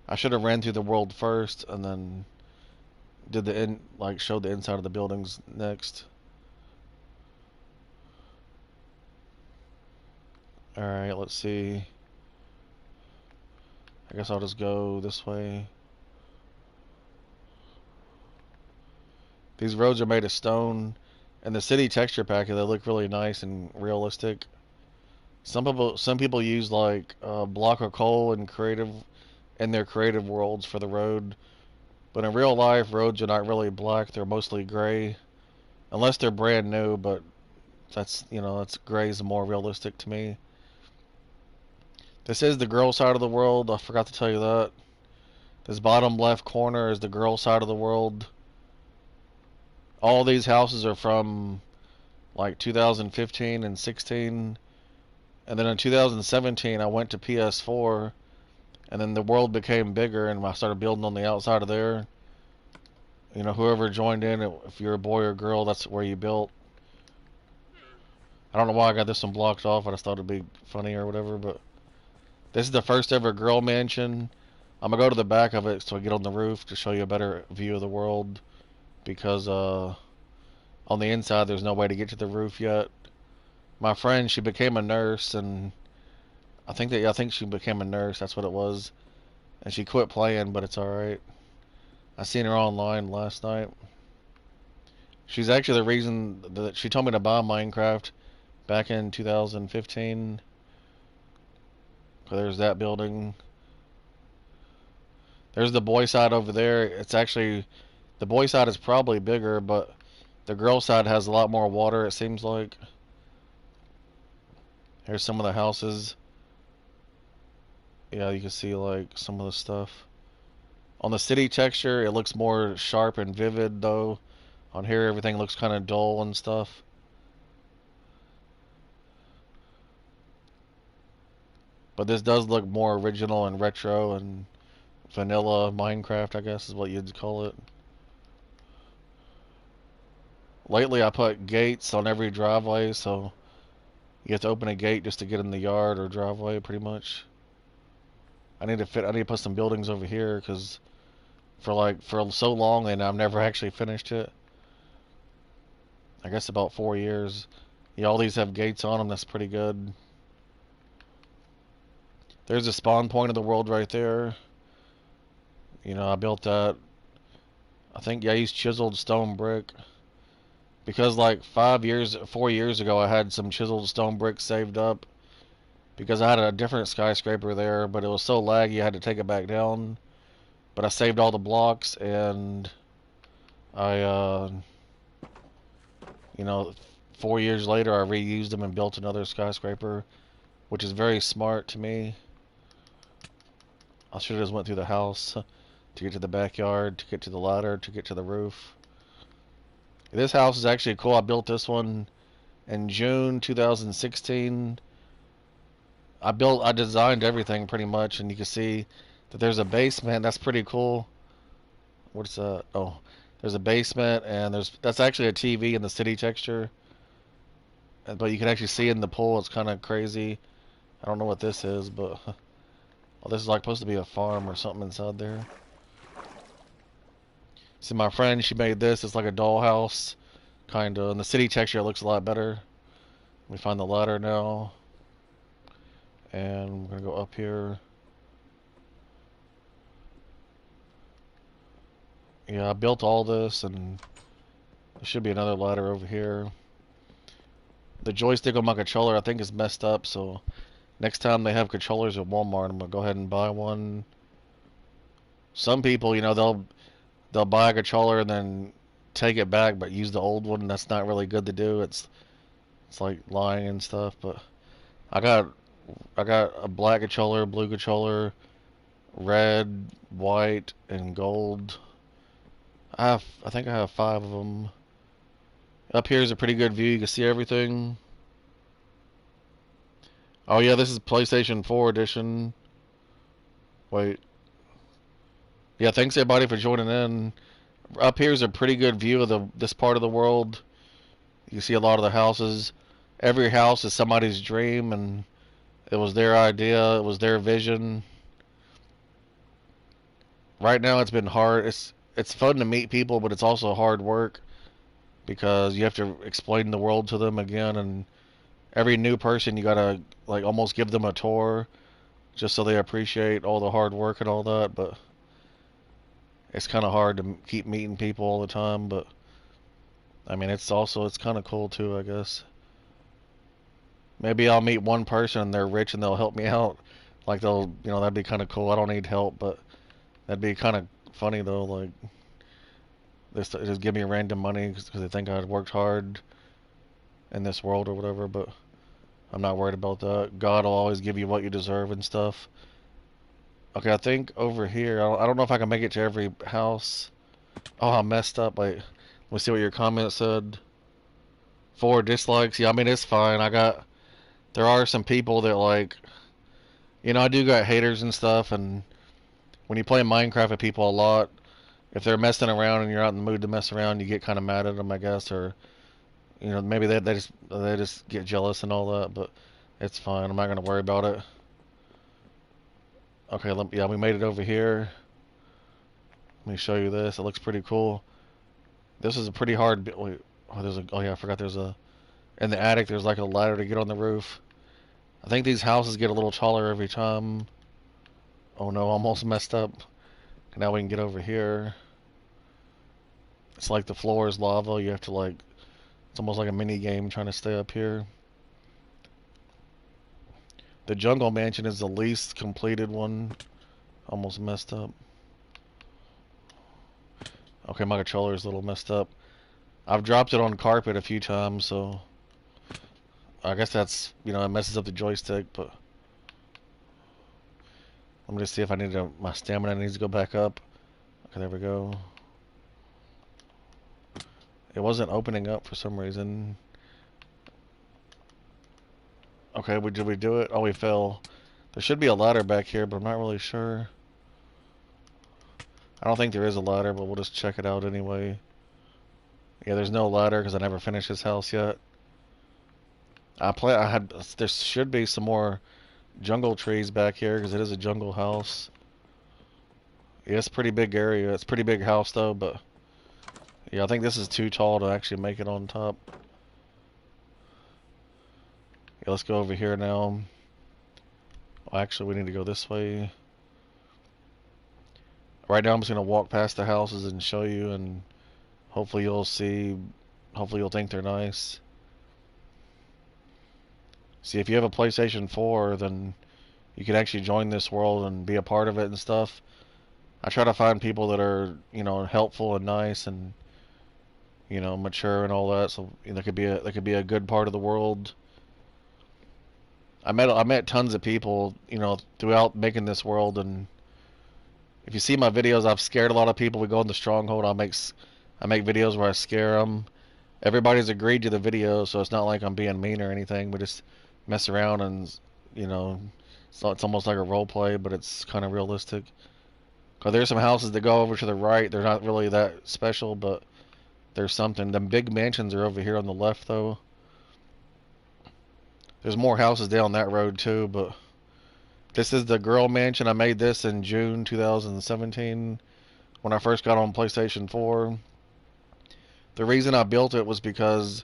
[SPEAKER 1] I should have ran through the world first and then showed the inside of the buildings next. Alright, let's see. I guess I'll just go this way. These roads are made of stone, and the city texture pack, they look really nice and realistic. Some people use like block of coal in their creative worlds for the road, but in real life, roads are not really black; they're mostly gray, unless they're brand new. But that's gray is more realistic to me. This is the girl side of the world. I forgot to tell you that. This bottom left corner is the girl side of the world. All these houses are from like 2015 and 16. And then in 2017, I went to PS4. And then the world became bigger and I started building on the outside of there. You know, whoever joined in, if you're a boy or girl, that's where you built. I don't know why I got this one blocked off. I just thought it'd be funny or whatever, but this is the first ever girl mansion. I'm gonna go to the back of it so I get on the roof to show you a better view of the world because on the inside there's no way to get to the roof yet. My friend, she became a nurse, and I think she became a nurse. That's what it was, and she quit playing, but it's all right. I seen her online last night. She's actually the reason that she told me to buy Minecraft back in 2015. There's that building. There's the boy side over there. It's actually, the boy side is probably bigger, but the girl side has a lot more water, it seems like. Here's some of the houses. Yeah, you can see like some of the stuff. On the city texture, it looks more sharp and vivid, though. On here, everything looks kind of dull and stuff. But this does look more original and retro and vanilla Minecraft, I guess is what you'd call it. Lately, I put gates on every driveway, so you have to open a gate just to get in the yard or driveway, pretty much. I need to put some buildings over here because for so long and I've never actually finished it. I guess about 4 years. Yeah, all these have gates on them. That's pretty good. There's a spawn point of the world right there. You know, I built that. I think, yeah, I used chiseled stone brick. Because like 4 years ago, I had some chiseled stone brick saved up. Because I had a different skyscraper there, but it was so laggy I had to take it back down. But I saved all the blocks and I, you know, 4 years later I reused them and built another skyscraper, which is very smart to me. I should have just went through the house to get to the backyard, to get to the ladder, to get to the roof. This house is actually cool. I built this one in June 2016. I designed everything pretty much, and you can see that there's a basement. That's pretty cool. What's that? Oh, there's a basement, and that's actually a TV in the city texture. But you can actually see in the pool. It's kind of crazy. I don't know what this is, but well, this is like supposed to be a farm or something inside there. See, my friend, she made this. It's like a dollhouse, kind of. In the city texture, it looks a lot better. Let me find the ladder now. And we're going to go up here. Yeah, I built all this, and there should be another ladder over here. The joystick on my controller, I think, is messed up, so next time they have controllers at Walmart, I'm going to go ahead and buy one. Some people, you know, they'll buy a controller and then take it back but use the old one. That's not really good to do. It's like lying and stuff. But I got a black controller, blue controller, red, white, and gold. I think I have 5 of them. Up here is a pretty good view. You can see everything. Oh yeah, this is PlayStation 4 edition. Wait. Yeah, thanks everybody for joining in. Up here is a pretty good view of this part of the world. You can see a lot of the houses. Every house is somebody's dream, and it was their idea. It was their vision. Right now, it's been hard. It's fun to meet people, but it's also hard work because you have to explain the world to them again. And every new person, you gotta like almost give them a tour just so they appreciate all the hard work and all that. But it's kind of hard to keep meeting people all the time. But I mean, it's kind of cool too, I guess. Maybe I'll meet one person and they're rich and they'll help me out. Like that'd be kind of cool. I don't need help, but that'd be kind of funny though. Like, they just give me random money because they think I worked hard in this world or whatever. But I'm not worried about that. God will always give you what you deserve and stuff. Okay, I think over here, I don't know if I can make it to every house. Oh, I messed up. Like, let me see what your comment said. 4 dislikes. Yeah, I mean, it's fine. There are some people that like, you know, I do got haters and stuff, and when you play Minecraft with people a lot, if they're messing around and you're not in the mood to mess around, you get kind of mad at them, I guess, or you know, maybe they just get jealous and all that, but it's fine. I'm not gonna worry about it. Okay, yeah, we made it over here. Let me show you this. It looks pretty cool. This is a pretty hard. Wait, oh yeah, I forgot. In the attic. There's like a ladder to get on the roof. I think these houses get a little taller every time. Oh no, almost messed up. Now we can get over here. It's like the floor is lava. You have to like, it's almost like a mini game trying to stay up here. The jungle mansion is the least completed one. Almost messed up. Okay, my controller is a little messed up. I've dropped it on carpet a few times, so I guess that's, you know, it messes up the joystick, but let me just see if I need to, my stamina needs to go back up. Okay, there we go. It wasn't opening up for some reason. Okay, did we do it? Oh, we fell. There should be a ladder back here, but I'm not really sure. I don't think there is a ladder, but we'll just check it out anyway. Yeah, there's no ladder because I never finished this house yet. There should be some more jungle trees back here because it is a jungle house. Yeah, it's a pretty big area. It's a pretty big house though, but yeah, I think this is too tall to actually make it on top. Yeah, let's go over here now. Well, actually, we need to go this way. Right now, I'm just gonna walk past the houses and show you, and hopefully you'll see. Hopefully you'll think they're nice. See, if you have a PlayStation 4, then you can actually join this world and be a part of it and stuff. I try to find people that are, you know, helpful and nice and, you know, mature and all that. So you know, there could be a good part of the world. I met tons of people, you know, throughout making this world, and if you see my videos, I've scared a lot of people. We go in the stronghold. I make videos where I scare them. Everybody's agreed to the video, so it's not like I'm being mean or anything. We just mess around and, you know, it's almost like a role play, but it's kind of realistic. Cause there's some houses that go over to the right. They're not really that special, but there's something. The big mansions are over here on the left, though. There's more houses down that road too, but this is the girl mansion. I made this in June 2017 when I first got on PlayStation 4. The reason I built it was because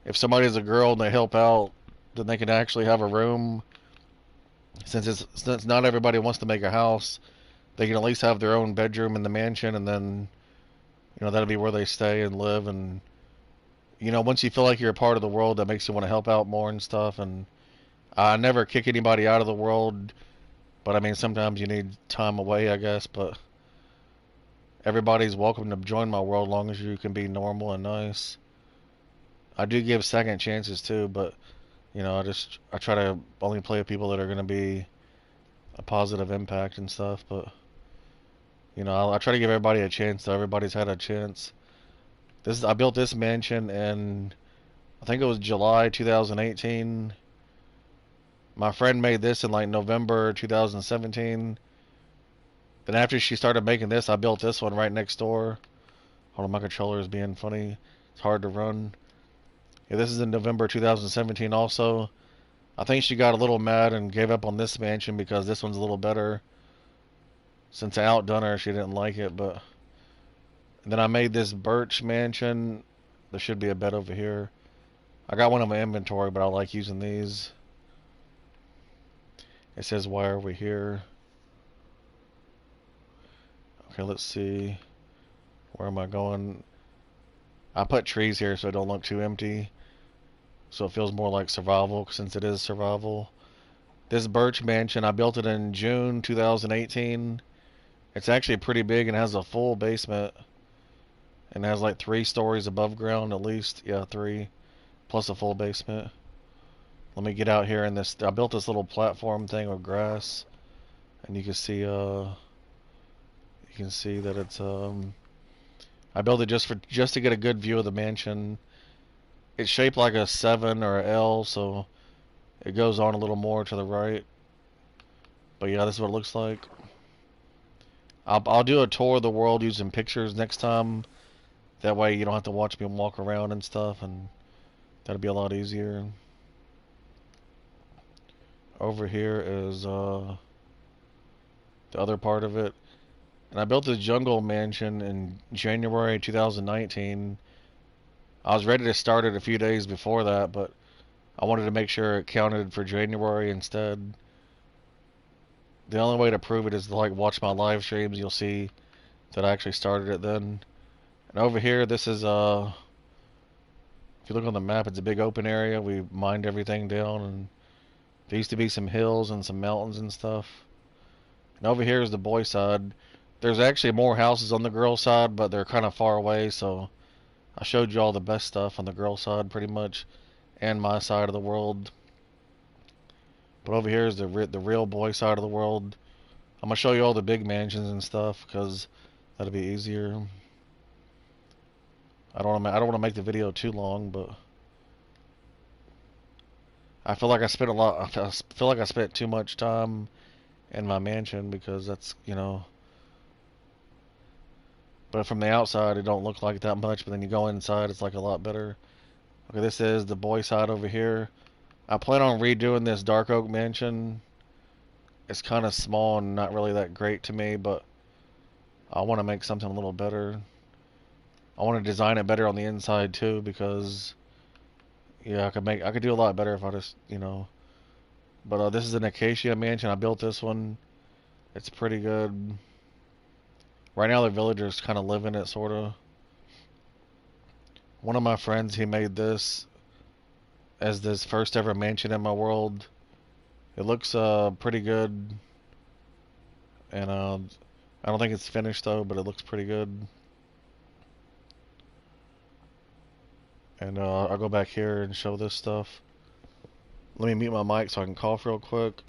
[SPEAKER 1] if somebody's a girl and they help out, then they can actually have a room. Since not everybody wants to make a house, they can at least have their own bedroom in the mansion, and then, you know, that'll be where they stay and live. And, you know, once you feel like you're a part of the world, that makes you want to help out more and stuff. And I never kick anybody out of the world, but I mean, sometimes you need time away, I guess. But everybody's welcome to join my world as long as you can be normal and nice. I do give second chances too, but, you know, I try to only play with people that are going to be a positive impact and stuff. But, you know, I try to give everybody a chance, so everybody's had a chance. I built this mansion in, I think it was July 2018. My friend made this in like November 2017. Then after she started making this, I built this one right next door. Hold on, my controller is being funny. It's hard to run. Yeah, this is in November 2017 also. I think she got a little mad and gave up on this mansion because this one's a little better. Since I outdone her, she didn't like it, but... And then I made this birch mansion. There should be a bed over here. I got one in my inventory, but I like using these. It says, why are we here? Okay, let's see. Where am I going? I put trees here so it don't look too empty. So it feels more like survival since it is survival. This birch mansion, I built it in June 2018. It's actually pretty big and has a full basement. And has like 3 stories above ground at least. Yeah, 3. Plus a full basement. Let me get out here in this. I built this little platform thing with grass. And you can see that it's I built it just to get a good view of the mansion. It's shaped like a 7 or a L, so it goes on a little more to the right. But yeah, this is what it looks like. I'll do a tour of the world using pictures next time. That way you don't have to watch me walk around and stuff, and that'll be a lot easier. Over here is the other part of it. And I built this jungle mansion in January 2019. I was ready to start it a few days before that, but I wanted to make sure it counted for January instead. The only way to prove it is to like watch my live streams. You'll see that I actually started it then. And over here, this is if you look on the map, it's a big open area. We mined everything down, and there used to be some hills and some mountains and stuff. And over here is the boy side. There's actually more houses on the girl side, but they're kind of far away, so I showed you all the best stuff on the girl side pretty much, and my side of the world. But over here is the real boy side of the world. I'm gonna show you all the big mansions and stuff because that'll be easier. I don't want to make the video too long, but I feel like I spent a lot. I feel like I spent too much time in my mansion because that's, you know. But from the outside, it don't look like that much. But then you go inside, it's like a lot better. Okay, this is the boy side over here. I plan on redoing this dark oak mansion. It's kind of small and not really that great to me, but I want to make something a little better. I want to design it better on the inside too because yeah, I could do a lot better if I just, you know. But this is an acacia mansion. I built this one. It's pretty good. Right now the villagers kind of live in it sort of. One of my friends, he made this as this first ever mansion in my world. It looks pretty good, and I don't think it's finished though, but it looks pretty good. And I'll go back here and show this stuff. Let me mute my mic so I can cough real quick.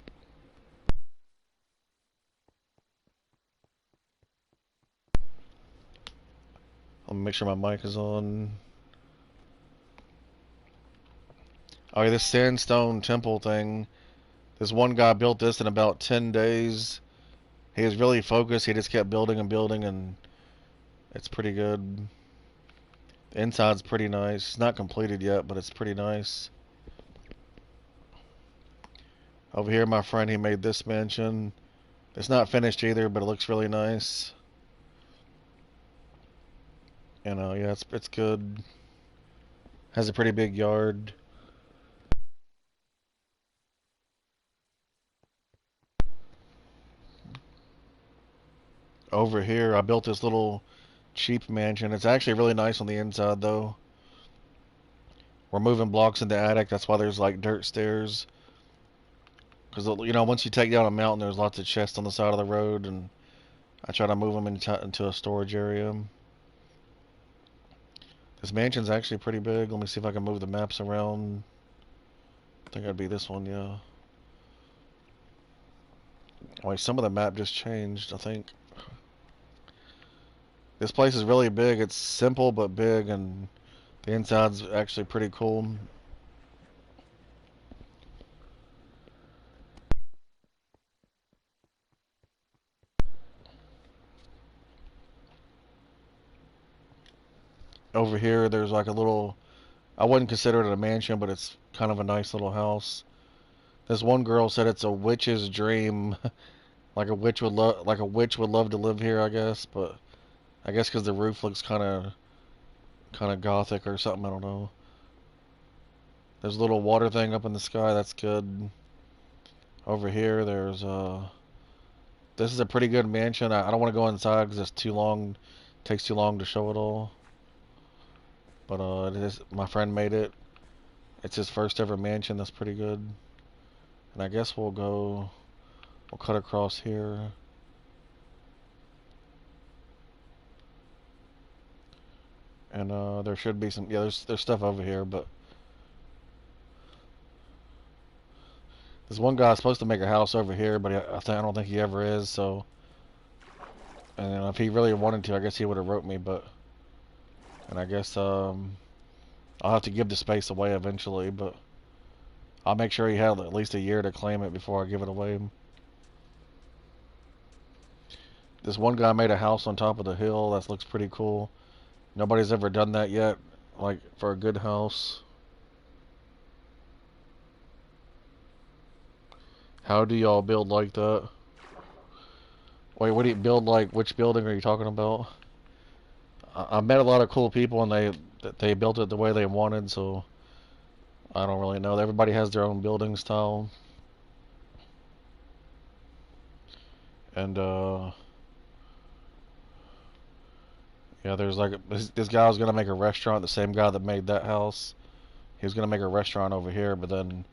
[SPEAKER 1] Let me make sure my mic is on. Oh yeah, this sandstone temple thing. This one guy built this in about 10 days. He was really focused. He just kept building and building, and it's pretty good. The inside's pretty nice. It's not completed yet, but it's pretty nice. Over here, my friend, he made this mansion. It's not finished either, but it looks really nice. And yeah, it's good. Has a pretty big yard. Over here, I built this little cheap mansion. It's actually really nice on the inside, though. We're moving blocks in the attic. That's why there's like dirt stairs. Because, you know, once you take down a mountain, there's lots of chests on the side of the road, and I try to move them into a storage area. This mansion's actually pretty big. Let me see if I can move the maps around. I think it'd be this one, yeah. Oh, wait, some of the map just changed, I think. This place is really big. It's simple but big, and the inside's actually pretty cool. Over here, there's like a little, I wouldn't consider it a mansion, but it's kind of a nice little house. This one girl said it's a witch's dream. Like a witch would love to live here, I guess, but I guess because the roof looks kind of gothic or something, I don't know. There's a little water thing up in the sky, that's good. Over here, there's this is a pretty good mansion. I don't want to go inside because it's too long, takes too long to show it all. But my friend made it. It's his first ever mansion. That's pretty good. And I guess we'll cut across here. And there should be some, yeah, there's stuff over here, but there's one guy supposed to make a house over here, but I don't think he ever is. So, and if he really wanted to, I guess he would have wrote me. But, and I guess I'll have to give the space away eventually, but I'll make sure he had at least a year to claim it before I give it away. This one guy made a house on top of the hill. That looks pretty cool. Nobody's ever done that yet, like for a good house. How do y'all build like that? Wait, what do you build like? Which building are you talking about? I met a lot of cool people and they built it the way they wanted, so I don't really know. Everybody has their own building style. And yeah, Yeah, there's like this guy was gonna make a restaurant. The same guy that made that house, he was gonna make a restaurant over here, but then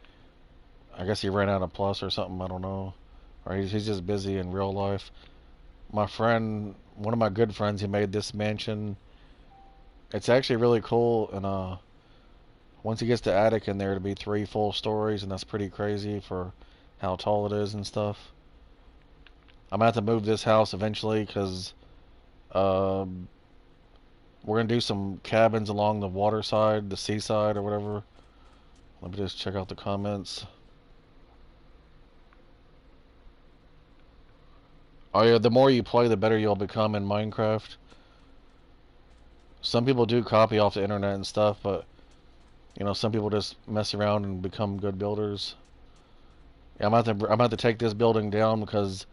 [SPEAKER 1] I guess he ran out of plus or something. I don't know, or he's just busy in real life. My friend, one of my good friends, he made this mansion. It's actually really cool, and once he gets the attic in there, it'll be 3 full stories, and that's pretty crazy for how tall it is and stuff. I'm gonna have to move this house eventually because um, we're gonna do some cabins along the water side, the seaside or whatever. Let me just check out the comments. Oh yeah, the more you play, the better you'll become in Minecraft. Some people do copy off the internet and stuff, but you know, some people just mess around and become good builders. Yeah, I'm about to take this building down because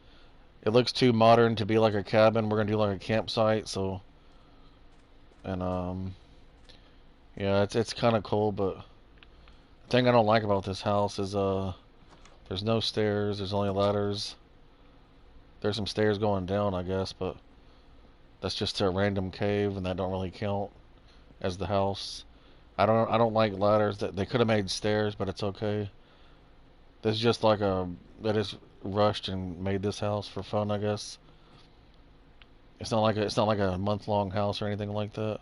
[SPEAKER 1] it looks too modern to be like a cabin. We're gonna do like a campsite, so and yeah, it's kind of cool, but the thing I don't like about this house is there's no stairs. There's only ladders. There's some stairs going down, I guess, but that's just to a random cave, and that don't really count as the house. I don't like ladders. That they could have made stairs, but it's okay. This is just like they just rushed and made this house for fun, I guess. It's not like a month-long house or anything like that.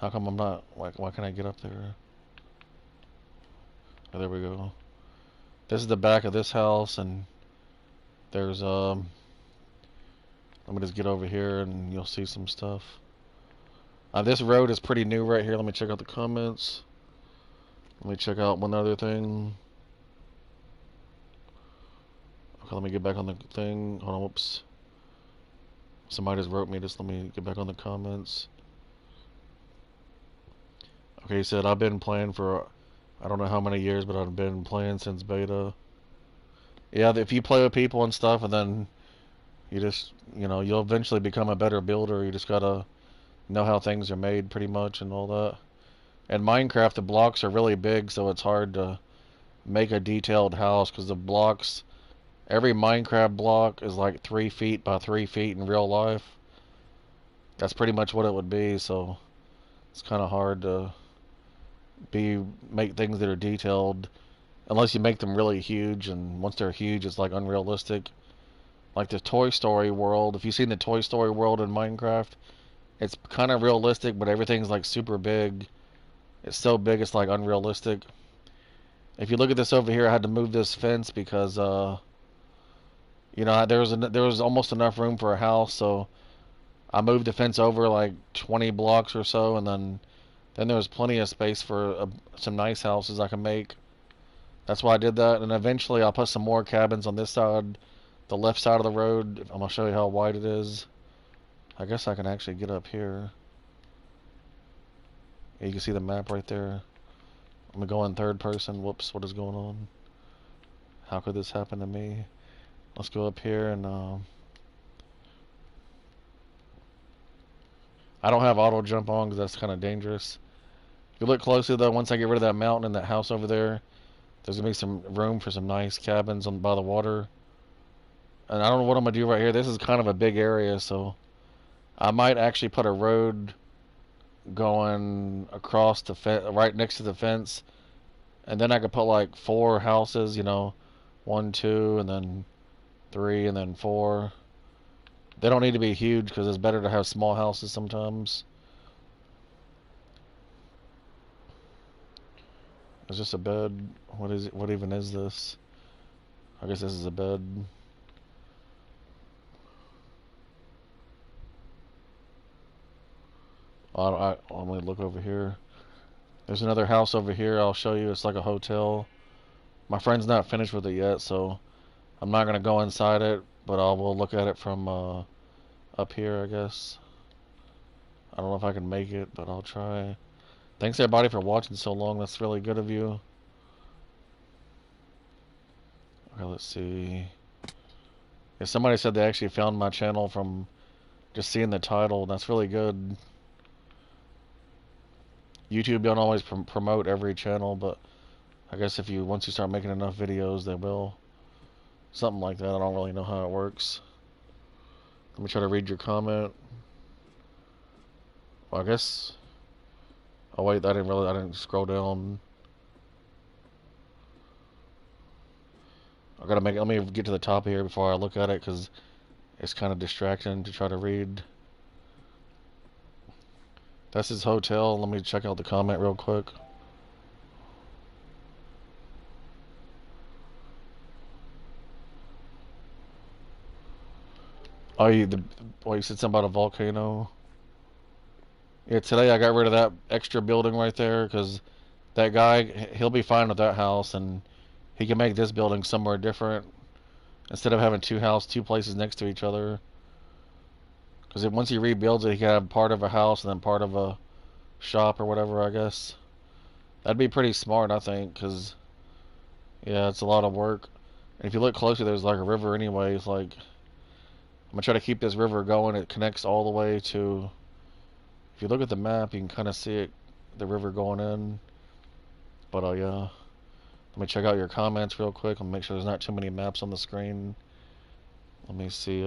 [SPEAKER 1] How come I'm not? Why can't I get up there? Oh, there we go. This is the back of this house, and there's let me just get over here, and you'll see some stuff. This road is pretty new right here. Let me check out the comments. Let me check out one other thing. Okay, let me get back on the thing. Hold on, whoops. Somebody just wrote me. Just let me get back on the comments. Okay, he said, I've been playing for, I don't know how many years, but I've been playing since beta. Yeah, if you play with people and stuff, and then you just, you'll eventually become a better builder. You just gotta know how things are made pretty much and all that. In Minecraft, the blocks are really big, so it's hard to make a detailed house because the blocks, every Minecraft block is like 3 feet by 3 feet in real life. That's pretty much what it would be, so it's kind of hard to make things that are detailed unless you make them really huge, and once they're huge it's like unrealistic. Like the Toy Story world, if you've seen the Toy Story world in Minecraft, it's kind of realistic, but everything's like super big. It's so big it's like unrealistic. If you look at this over here, I had to move this fence because there was almost enough room for a house, so I moved the fence over like 20 blocks or so, and then there was plenty of space for some nice houses I can make. That's why I did that, and eventually I'll put some more cabins on this side, the left side of the road. I'm gonna show you how wide it is. I guess I can actually get up here. Yeah, you can see the map right there. I'm gonna go in third person. Whoops, what is going on? How could this happen to me? Let's go up here, and I don't have auto jump on because that's kind of dangerous. If you look closely though, once I get rid of that mountain and that house over there, there's gonna be some room for some nice cabins by the water. And I don't know what I'm gonna do right here. This is kind of a big area, so I might actually put a road going across the fence, right next to the fence, and then I could put like 4 houses. 1, 2, and then 3, and then 4. They don't need to be huge because it's better to have small houses sometimes. Is this a bed? What is it? What even is this? I guess this is a bed. Let me look over here. There's another house over here I'll show you. It's like a hotel. My friend's not finished with it yet, so I'm not going to go inside it, but I will look at it from up here, I guess. I don't know if I can make it, but I'll try. Thanks everybody for watching so long. That's really good of you. Okay, let's see. Yeah, somebody said they actually found my channel from just seeing the title. That's really good. YouTube don't always promote every channel, but I guess once you start making enough videos, they will. Something like that. I don't really know how it works. Let me try to read your comment. Well, I guess. Oh wait, I didn't scroll down. Let me get to the top here before I look at it, because it's kind of distracting to try to read. That's his hotel. Let me check out the comment real quick. Oh, you said something about a volcano? Yeah, today I got rid of that extra building right there, because that guy, he'll be fine with that house, and he can make this building somewhere different instead of having two places next to each other. Because once he rebuilds it, he can have part of a house and then part of a shop or whatever, I guess. That'd be pretty smart, I think, because, yeah, it's a lot of work. And if you look closely, there's like a river anyway. It's like, I'm going to try to keep this river going. It connects all the way to, if you look at the map, you can kind of see it, the river going in. But, yeah. Let me check out your comments real quick and make sure there's not too many maps on the screen. Let me see,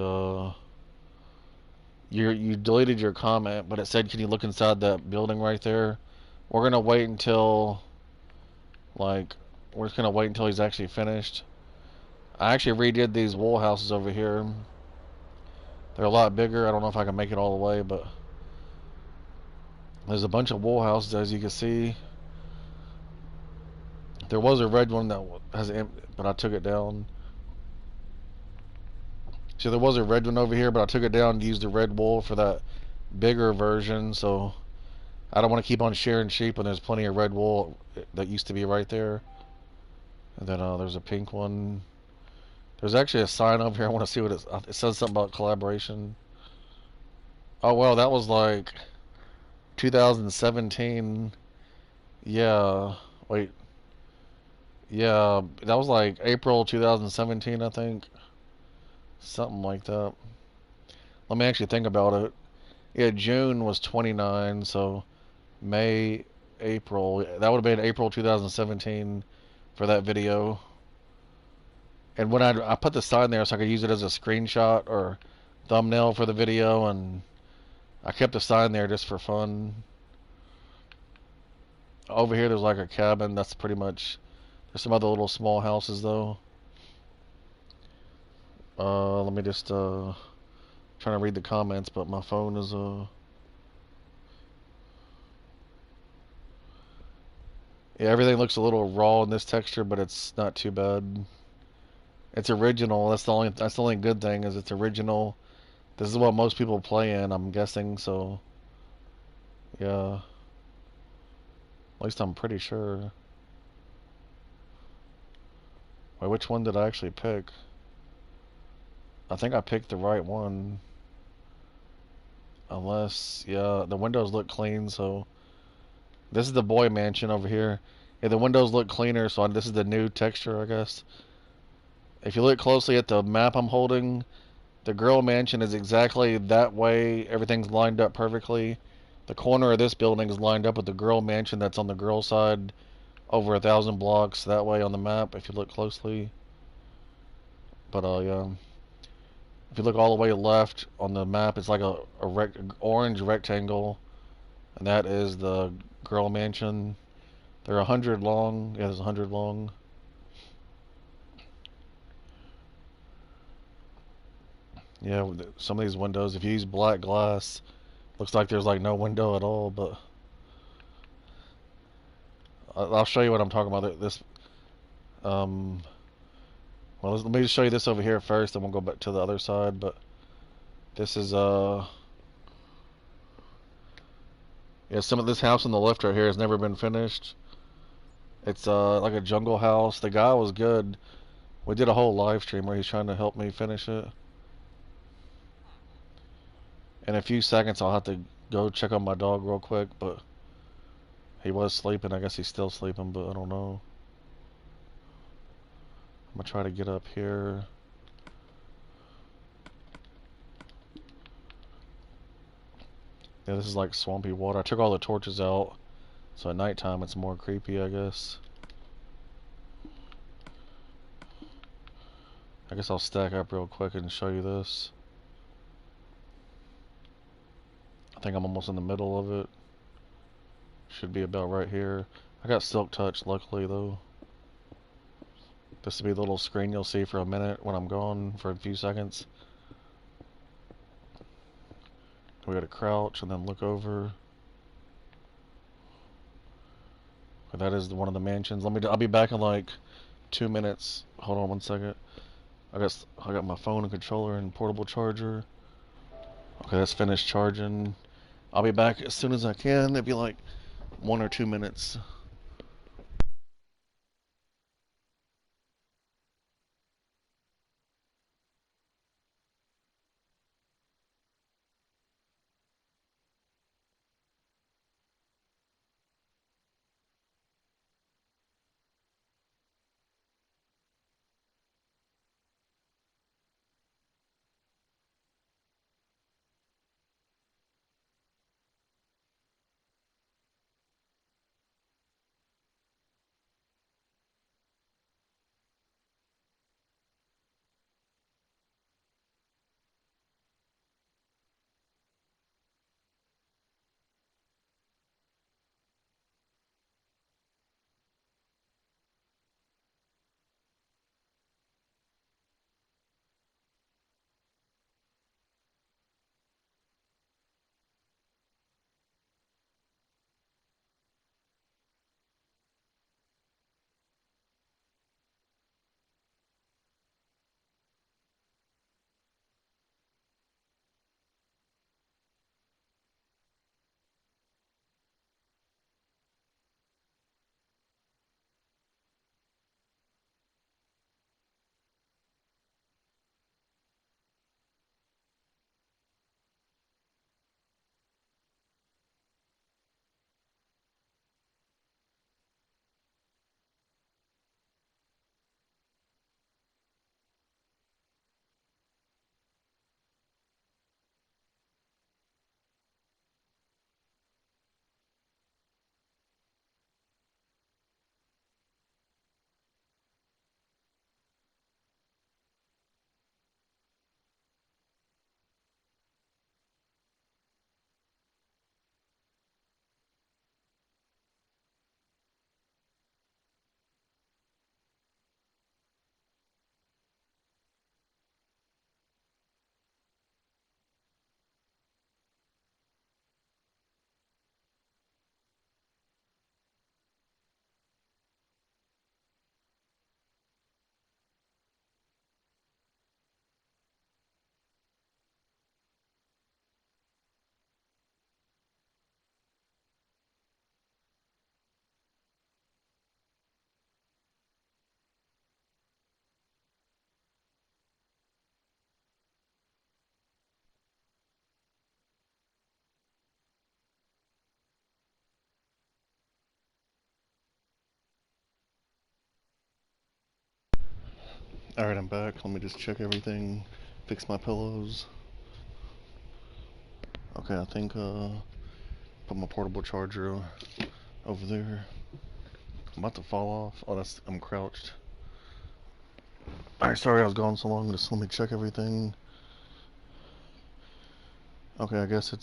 [SPEAKER 1] you deleted your comment, but it said, can you look inside that building right there? We're gonna wait until, like, we're just gonna wait until he's actually finished. I actually redid these wool houses over here. They're a lot bigger. I don't know if I can make it all the way, but there's a bunch of wool houses, as you can see. There was a red one that has, but I took it down. So there was a red one over here, but I took it down and used the red wool for that bigger version. So I don't want to keep on sharing sheep when there's plenty of red wool that used to be right there. And then there's a pink one. There's actually a sign over here. I want to see what it says. Something about collaboration. Oh well, that was like 2017. Yeah. Wait. Yeah, that was like April 2017, I think. Something like that. Let me actually think about it. Yeah, June was 29, so May, April. That would have been April 2017 for that video. And when I put the sign there so I could use it as a screenshot or thumbnail for the video, and I kept the sign there just for fun. Over here there's like a cabin. That's pretty much. There's some other little small houses though. Let me just trying to read the comments, but my phone is yeah, everything looks a little raw in this texture, but it's not too bad. It's original. That's the only good thing is it's original. This is what most people play in, I'm guessing, so yeah. At least I'm pretty sure. Wait, which one did I actually pick? I think I picked the right one. Unless, yeah, the windows look clean, so this is the boy mansion over here. Yeah, the windows look cleaner, so this is the new texture, I guess. If you look closely at the map I'm holding, the girl mansion is exactly that way. Everything's lined up perfectly. The corner of this building is lined up with the girl mansion that's on the girl side over 1,000 blocks that way on the map if you look closely. But yeah, if you look all the way left on the map, it's like a orange rectangle, and that is the girl mansion. They're 100 long. Yeah, there's 100 long. Yeah, some of these windows, if you use black glass, looks like there's like no window at all, but I'll show you what I'm talking about. Um, well, let me just show you this over here first, and we'll go back to the other side. But this is yeah, some of this house on the left right here has never been finished. It's like a jungle house. The guy was good. We did a whole live stream where he's trying to help me finish it. In a few seconds, I'll have to go check on my dog real quick, but he was sleeping. I guess he's still sleeping, but I don't know. I'm gonna try to get up here. Yeah, this is like swampy water. I took all the torches out, so at nighttime it's more creepy, I guess. I guess I'll stack up real quick and show you this. think I'm almost in the middle of it. Should be about right here. I got silk touch, luckily, though. This will be the little screen you'll see for a minute when I'm gone for a few seconds. We gotta crouch and then look over. Okay, that is one of the mansions. I'll be back in like 2 minutes. Hold on 1 second. I got my phone and controller and portable charger. Okay, that's finished charging. I'll be back as soon as I can. It'll be like 1 or 2 minutes. Alright, I'm back. Let me just check everything. Fix my pillows. Okay, I think, put my portable charger over there. I'm about to fall off. Oh, I'm crouched. Alright, sorry I was gone so long. Just let me check everything. Okay, I guess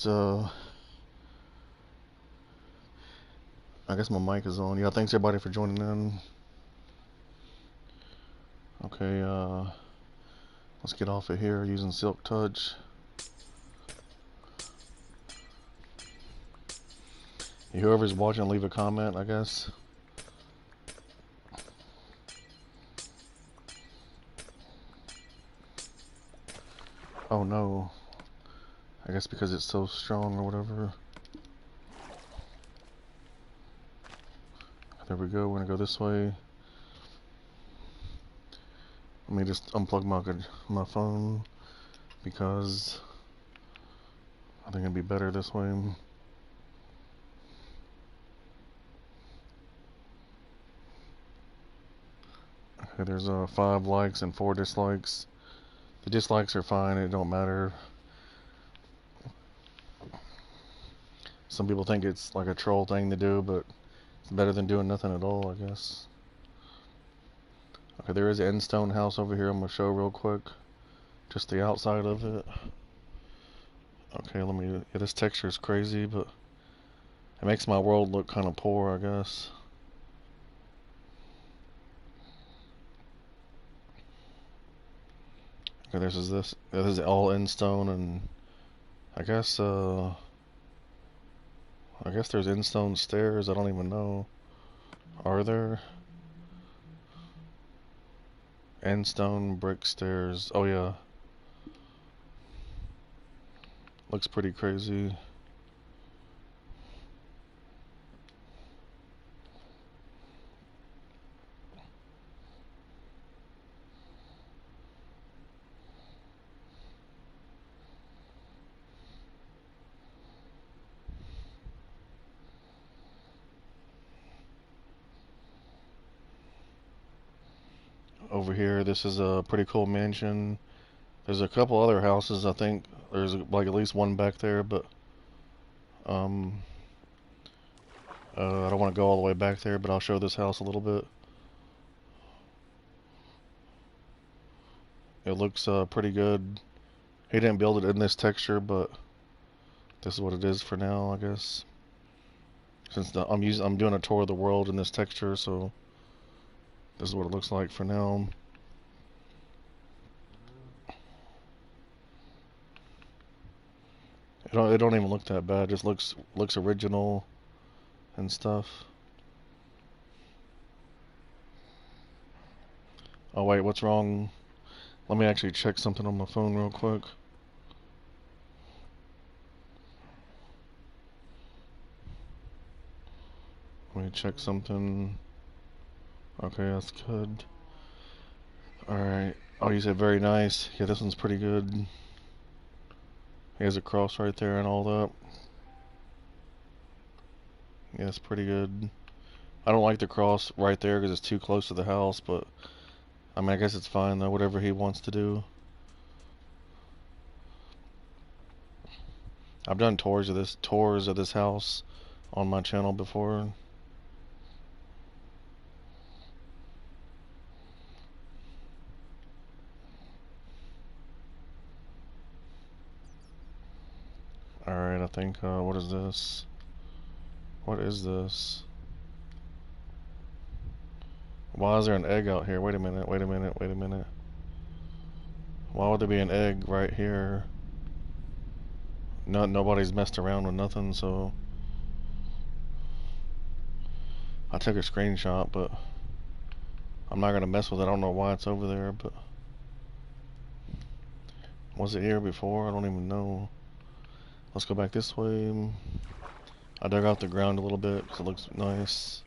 [SPEAKER 1] I guess my mic is on. Yeah, thanks everybody for joining in. Okay, let's get off of here using Silk Touch. Whoever's watching, leave a comment, I guess. Oh no. I guess because it's so strong or whatever. There we go, we're gonna go this way. Let me just unplug my phone because I think it'd be better this way. Okay, there's 5 likes and 4 dislikes. The dislikes are fine, it don't matter. Some people think it's like a troll thing to do, but it's better than doing nothing at all, I guess. Okay, there is an end stone house over here I'm gonna show real quick. Just the outside of it. Okay, let me. Yeah, this texture is crazy, but it makes my world look kind of poor, I guess. Okay, this. This is all in stone, and I guess I guess there's in stone stairs. I don't even know. Are there in stone brick stairs? Oh yeah, looks pretty crazy. Over here, this is a pretty cool mansion. There's a couple other houses. I think there's like at least one back there, but um, I don't want to go all the way back there. But I'll show this house a little bit. It looks pretty good. He didn't build it in this texture, but this is what it is for now, I guess. Since I'm doing a tour of the world in this texture, so this is what it looks like for now. It don't even look that bad. It just looks original and stuff. Oh wait, what's wrong? Let me actually check something on my phone real quick. Let me check something. Okay, that's good. Alright. Oh, you said very nice. Yeah, this one's pretty good. He has a cross right there and all that. Yeah, it's pretty good. I don't like the cross right there because it's too close to the house, but I mean, I guess it's fine though, whatever he wants to do. I've done tours of this house on my channel before. Alright, I think, what is this? What is this? Why is there an egg out here? Wait a minute, wait a minute, wait a minute. Why would there be an egg right here? No, nobody's messed around with nothing, so I took a screenshot, but I'm not gonna mess with it. I don't know why it's over there, but was it here before? I don't even know. Let's go back this way. I dug out the ground a little bit because it looks nice.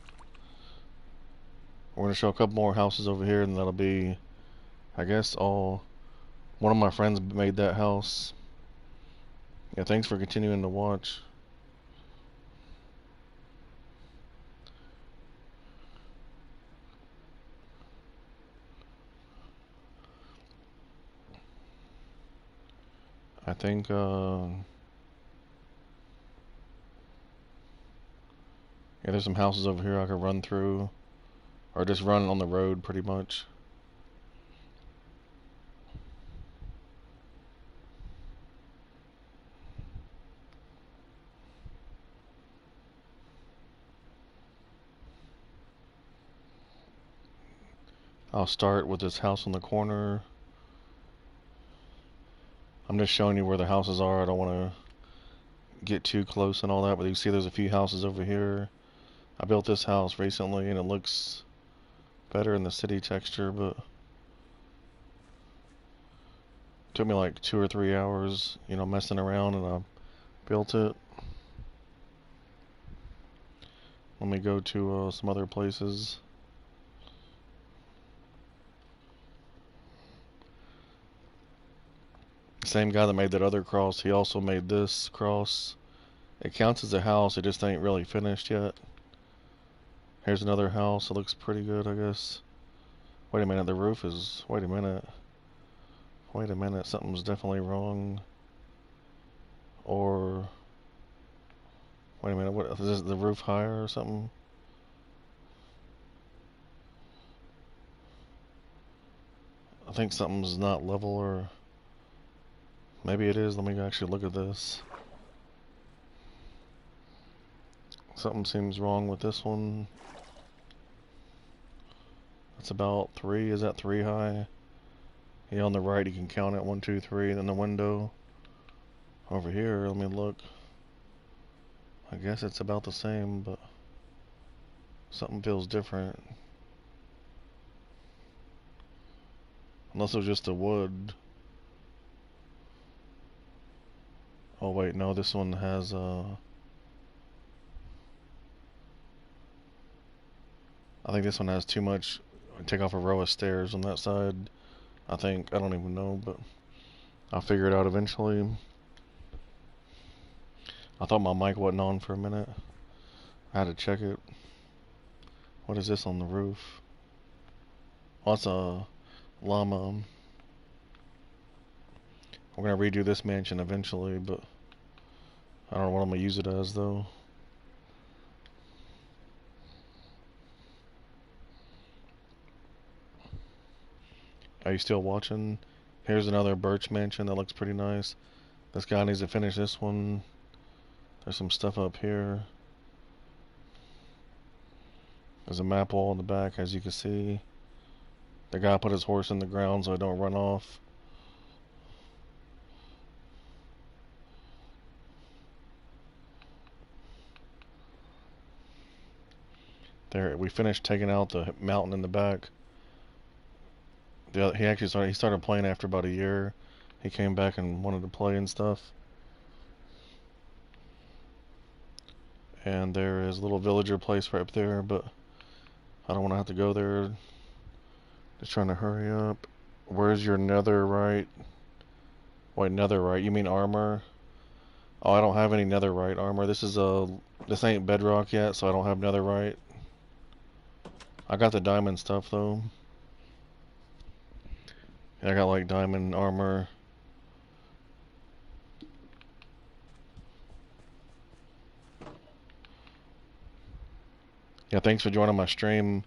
[SPEAKER 1] We're gonna show a couple more houses over here, and that'll be, I guess, all. One of my friends made that house. Yeah, thanks for continuing to watch. I think, yeah, there's some houses over here I could run through, or just run on the road pretty much. I'll start with this house on the corner. I'm just showing you where the houses are. I don't want to get too close and all that, but you see there's a few houses over here. I built this house recently and it looks better in the city texture, but it took me like 2 or 3 hours, messing around, and I built it. Let me go to some other places. Same guy that made that other cross, he also made this cross. It counts as a house, it just ain't really finished yet. Here's another house, it looks pretty good, I guess. Wait a minute, the roof is... Wait a minute. Wait a minute, something's definitely wrong. Or... Wait a minute, what is the roof higher or something? I think something's not level, or... Maybe it is. Let me actually look at this. Something seems wrong with this one. It's about 3. Is that 3 high? Yeah, on the right you can count it. 1, 2, 3. Then the window. Over here, let me look. I guess it's about the same, but something feels different. Unless it was just the wood. Oh wait, no, this one has I think this one has too much. Take off a row of stairs on that side. I think. I don't even know, but I'll figure it out eventually. I thought my mic wasn't on for a minute. I had to check it. What is this on the roof? Oh, that's a llama. We're gonna redo this mansion eventually, but I don't know what I'm gonna use it as though. Are you still watching? Here's another birch mansion that looks pretty nice. This guy needs to finish this one. There's some stuff up here. There's a map wall in the back, as you can see. The guy put his horse in the ground so it don't run off. There, we finished taking out the mountain in the back. He actually started playing after about a year. He came back and wanted to play and stuff. And there is a little villager place right up there, but I don't want to have to go there. Just trying to hurry up. Where's your netherite? Wait, netherite? You mean armor? Oh, I don't have any netherite armor. This ain't bedrock yet, so I don't have netherite. I got the diamond stuff though. Yeah, I got like diamond armor. Yeah, thanks for joining my stream.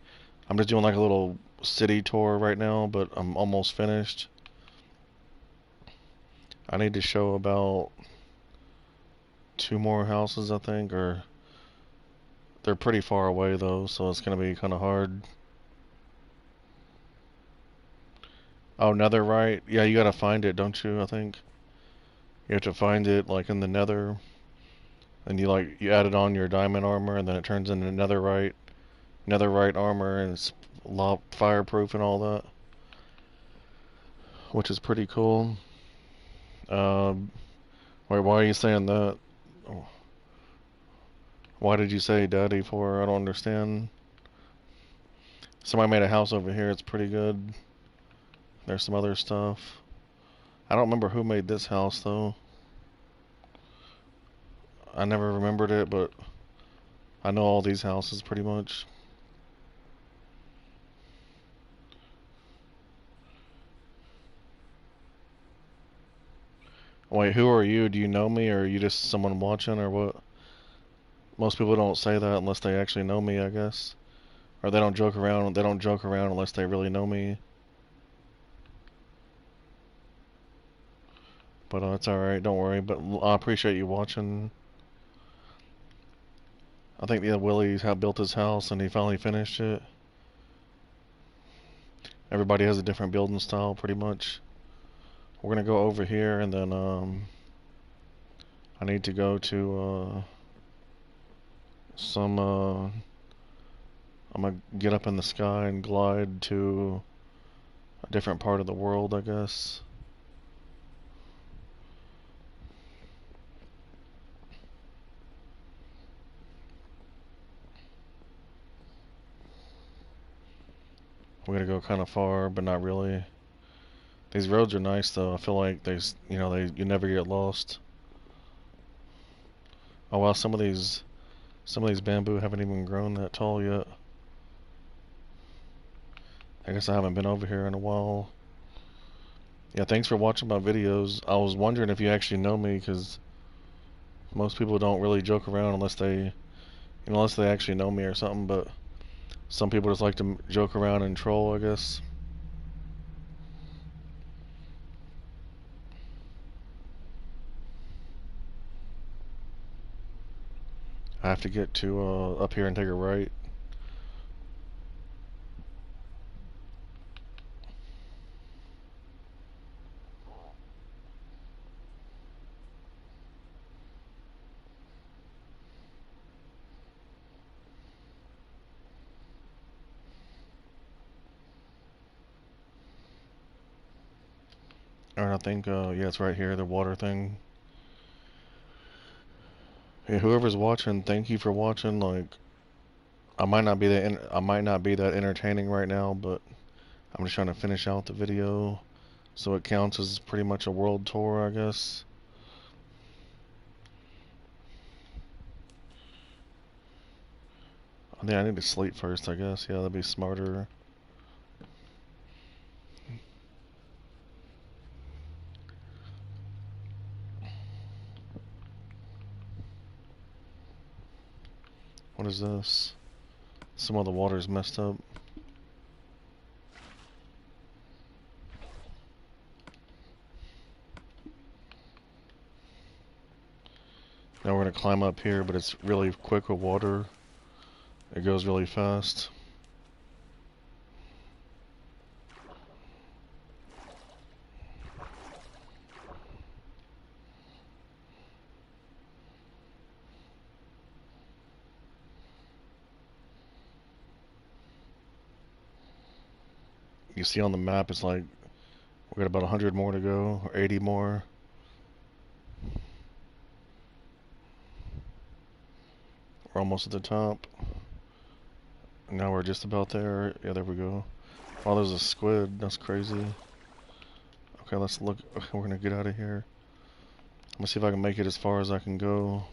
[SPEAKER 1] I'm just doing like a little city tour right now, but I'm almost finished. I need to show about 2 more houses, I think, or they're pretty far away though, so it's gonna be kind of hard. Oh, netherite? Yeah, you gotta find it, don't you? I think you have to find it like in the nether, and you add it on your diamond armor, and then it turns into netherite armor, and it's fireproof and all that, which is pretty cool. Wait, why are you saying that? Why did you say daddy for? I don't understand. Somebody made a house over here. It's pretty good. There's some other stuff. I don't remember who made this house though. I never remembered it, but I know all these houses pretty much. Wait, who are you? Do you know me, or are you just someone watching, or what? Most people don't say that unless they actually know me, I guess. Or they don't joke around. They don't joke around unless they really know me. But it's alright, don't worry. But I appreciate you watching. I think Willie built his house and he finally finished it. Everybody has a different building style, pretty much. We're gonna go over here, and then I need to go to I'm gonna get up in the sky and glide to a different part of the world, I guess. We're gonna go kind of far, but not really. These roads are nice though. I feel like you never get lost. Oh wow, some of these bamboo haven't even grown that tall yet. I guess I haven't been over here in a while. Yeah, thanks for watching my videos. I was wondering if you actually know me, because most people don't really joke around unless they actually know me or something, but some people just like to joke around and troll, I guess. I have to get to up here and take a right. Alright, I think yeah, it's right here, the water thing. Hey, whoever's watching, thank you for watching. Like, I might not be that entertaining right now, but I'm just trying to finish out the video, so it counts as pretty much a world tour, I guess. I think I need to sleep first, I guess. Yeah, that'd be smarter. What is this? Some of the water's messed up. Now we're gonna climb up here, but it's really quick with water. It goes really fast. You see on the map, it's like we got about 100 more to go, or 80 more. We're almost at the top. Now we're just about there. Yeah, there we go. Oh, there's a squid. That's crazy. Okay, let's look. Okay, we're gonna get out of here. Let me see if I can make it as far as I can go.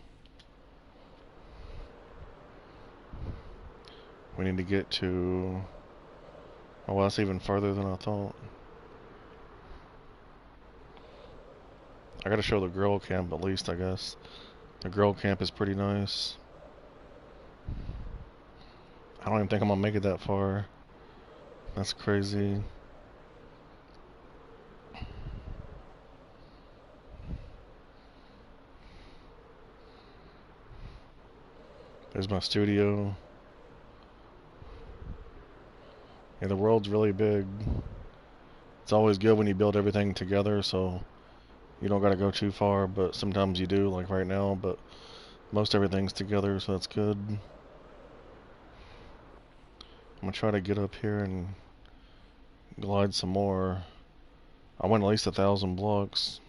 [SPEAKER 1] We need to get to... Oh, well, that's even farther than I thought. I gotta show the girl camp at least, I guess. The girl camp is pretty nice. I don't even think I'm gonna make it that far. That's crazy. There's my studio. Yeah, the world's really big. It's always good when you build everything together, so you don't gotta go too far, but sometimes you do, like right now, but most everything's together, so that's good. I'm gonna try to get up here and glide some more. I went at least 1,000 blocks.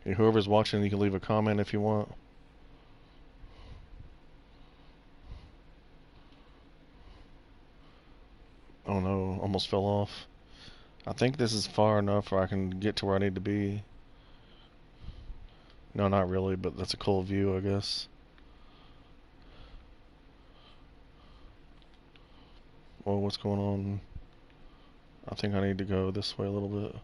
[SPEAKER 1] Hey, whoever's watching, you can leave a comment if you want. Oh no, almost fell off. I think this is far enough where I can get to where I need to be. No, not really, but that's a cool view, I guess. Whoa, what's going on? I think I need to go this way a little bit.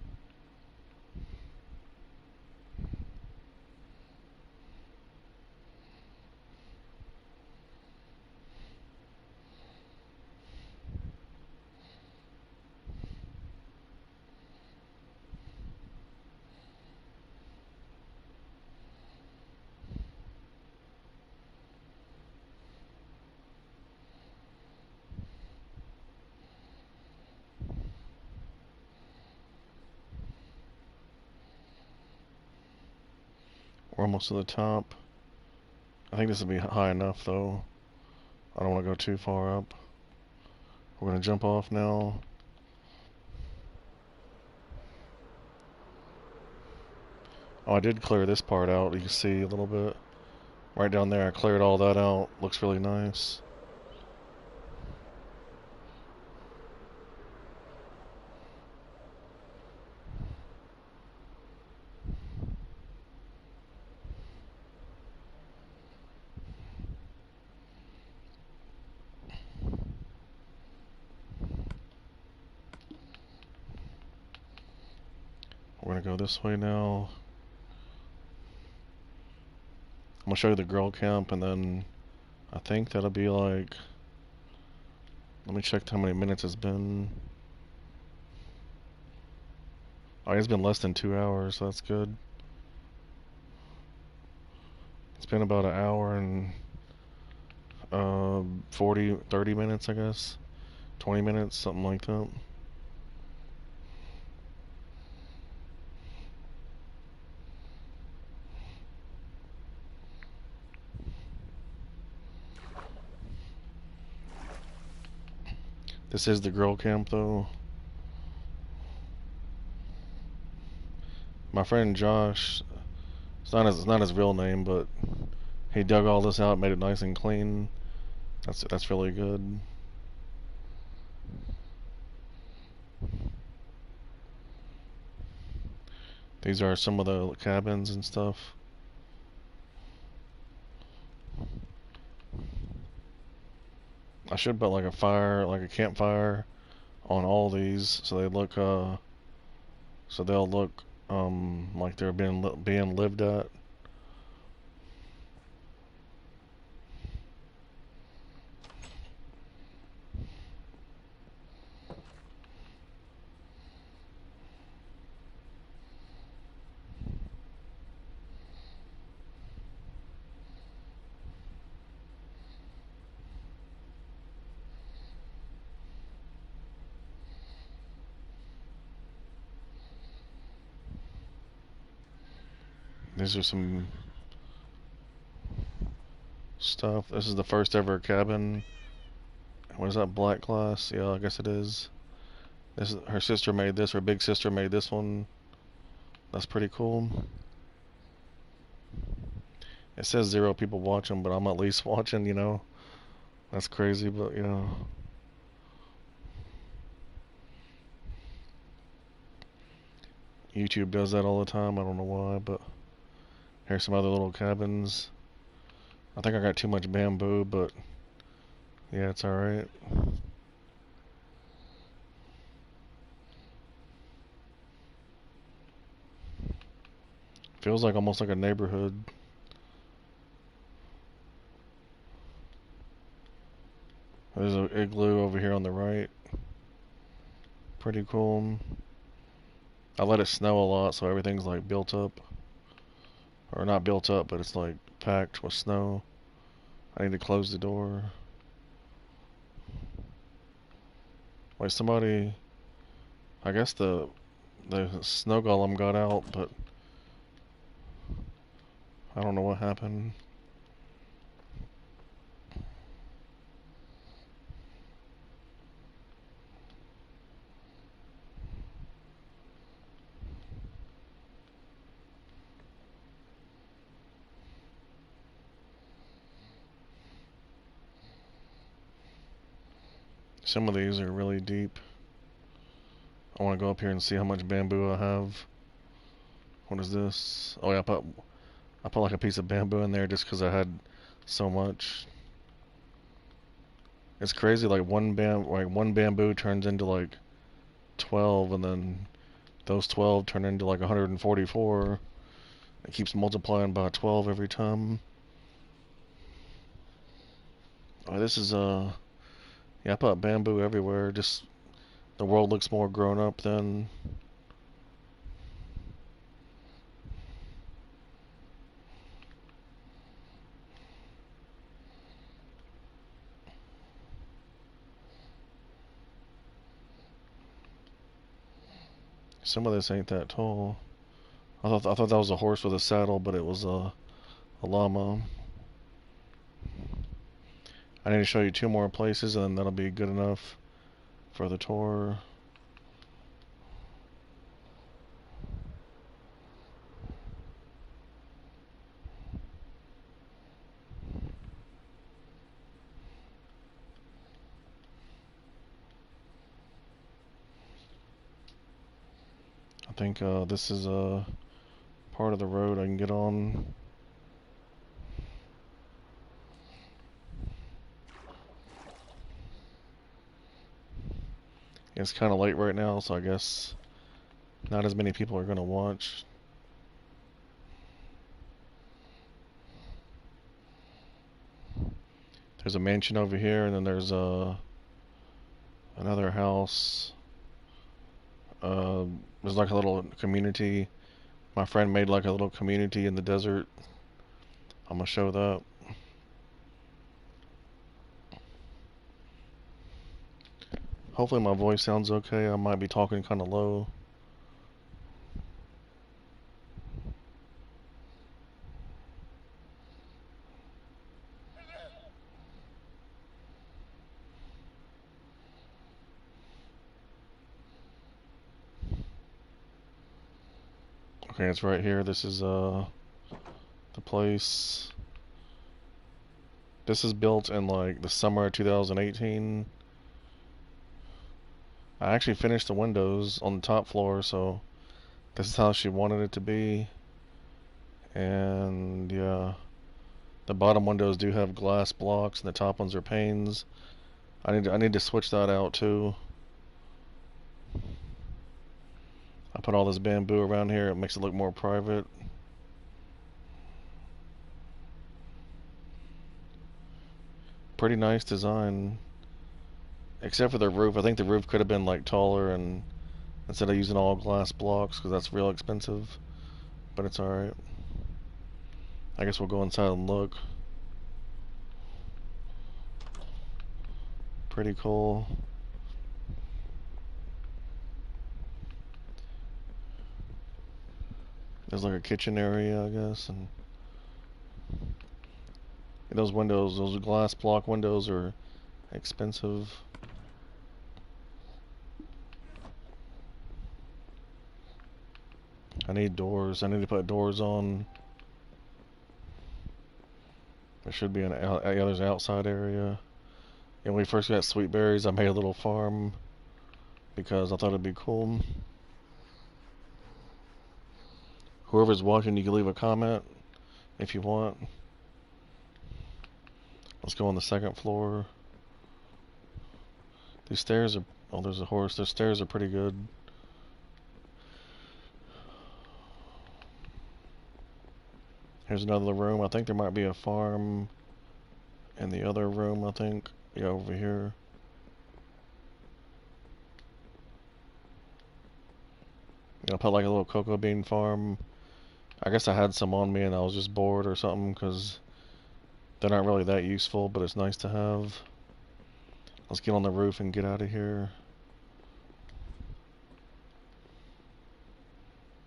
[SPEAKER 1] We're almost to the top. I think this will be high enough, though. I don't want to go too far up. We're going to jump off now. Oh, I did clear this part out. You can see a little bit. Right down there, I cleared all that out. Looks really nice. We're going to go this way now. I'm going to show you the girl camp, and then I think that'll be like... Let me check how many minutes it's been. Oh, it's been less than 2 hours, so that's good. It's been about an hour and 30 minutes, I guess. 20 minutes, something like that. This is the girl camp, though. My friend Josh, it's not his real name, but he dug all this out, made it nice and clean. That's really good. These are some of the cabins and stuff. I should put like a fire, like a campfire, on all these, so they'll look like they're being lived at. These are some stuff. This is the first ever cabin. What is that, black glass? Yeah, I guess it is. This is, her sister made this. Her big sister made this one. That's pretty cool. It says 0 people watching, but I'm at least watching, you know. That's crazy, but you know. YouTube does that all the time. I don't know why, but here's some other little cabins. I think I got too much bamboo, but yeah, it's alright. Feels like almost like a neighborhood. There's an igloo over here on the right. Pretty cool. I let it snow a lot, so everything's like built up. Or not built up, but it's like packed with snow. I need to close the door. Wait, somebody... I guess the snow golem got out, but I don't know what happened. Some of these are really deep. I want to go up here and see how much bamboo I have. What is this? Oh yeah, I put like a piece of bamboo in there just because I had so much. It's crazy. Like one bamboo turns into like 12, and then those 12 turn into like 144. It keeps multiplying by 12 every time. Oh, this is yeah, I put bamboo everywhere. Just the world looks more grown up then. Some of this ain't that tall. I thought that was a horse with a saddle, but it was a llama. I need to show you 2 more places, and then that'll be good enough for the tour. I think this is a part of the road I can get on. It's kind of late right now, so I guess not as many people are going to watch. There's a mansion over here, and then there's another house There's like a little community. My friend made like a little community in the desert. I'm gonna show that. Hopefully my voice sounds okay. I might be talking kind of low. Okay, it's right here. This is the place. This is built in like the summer of 2018. I actually finished the windows on the top floor, so this is how she wanted it to be. And yeah, the bottom windows do have glass blocks, and the top ones are panes. I need to switch that out too. I put all this bamboo around here. It makes it look more private. Pretty nice design, except for the roof. I think the roof could have been like taller, and instead of using all glass blocks, because that's real expensive. But it's alright. I guess we'll go inside and look. Pretty cool. There's like a kitchen area, I guess, and those windows, those glass block windows are expensive. I need doors. I need to put doors on. There should be yeah, there's an outside area. And when we first got sweet berries, I made a little farm because I thought it'd be cool. Whoever's watching, you can leave a comment if you want. Let's go on the second floor. These stairs are... Oh, there's a horse. Those stairs are pretty good. Here's another room. I think there might be a farm in the other room, I think. Yeah, over here. I'll put like a little cocoa bean farm. I guess I had some on me and I was just bored or something, because they're not really that useful, but it's nice to have. Let's get on the roof and get out of here.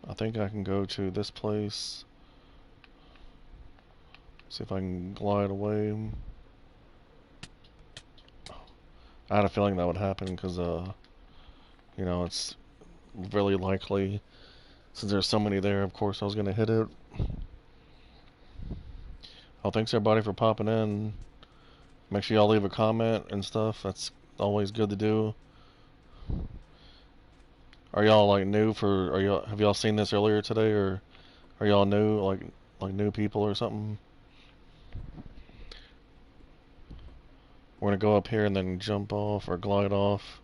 [SPEAKER 1] I think I can go to this place. See if I can glide away. I had a feeling that would happen because, you know, it's really likely. Since there's so many there, of course I was going to hit it. Oh, thanks everybody for popping in. Make sure y'all leave a comment and stuff. That's always good to do. Are y'all like new for? Have y'all seen this earlier today, or are y'all new, like new people or something? We're gonna go up here and then jump off or glide off.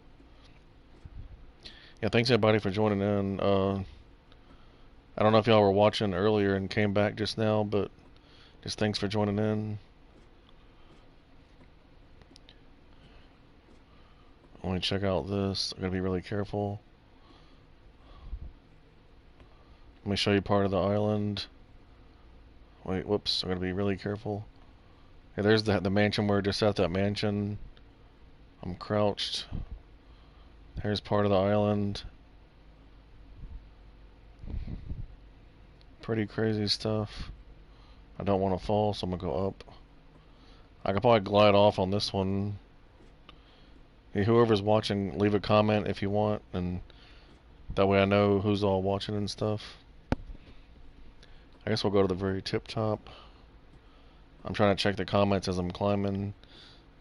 [SPEAKER 1] Yeah, thanks everybody for joining in. I don't know if y'all were watching earlier and came back just now, but just thanks for joining in. Let me check out this. I'm gonna be really careful. Let me show you part of the island. Wait, whoops, I'm gonna be really careful. Yeah, there's the mansion. We're just at that mansion. I'm crouched. Here's part of the island. Pretty crazy stuff. I don't want to fall, so I'm gonna go up. I could probably glide off on this one. Hey, whoever's watching, leave a comment if you want, and that way I know who's all watching and stuff. I guess we'll go to the very tip top. I'm trying to check the comments as I'm climbing.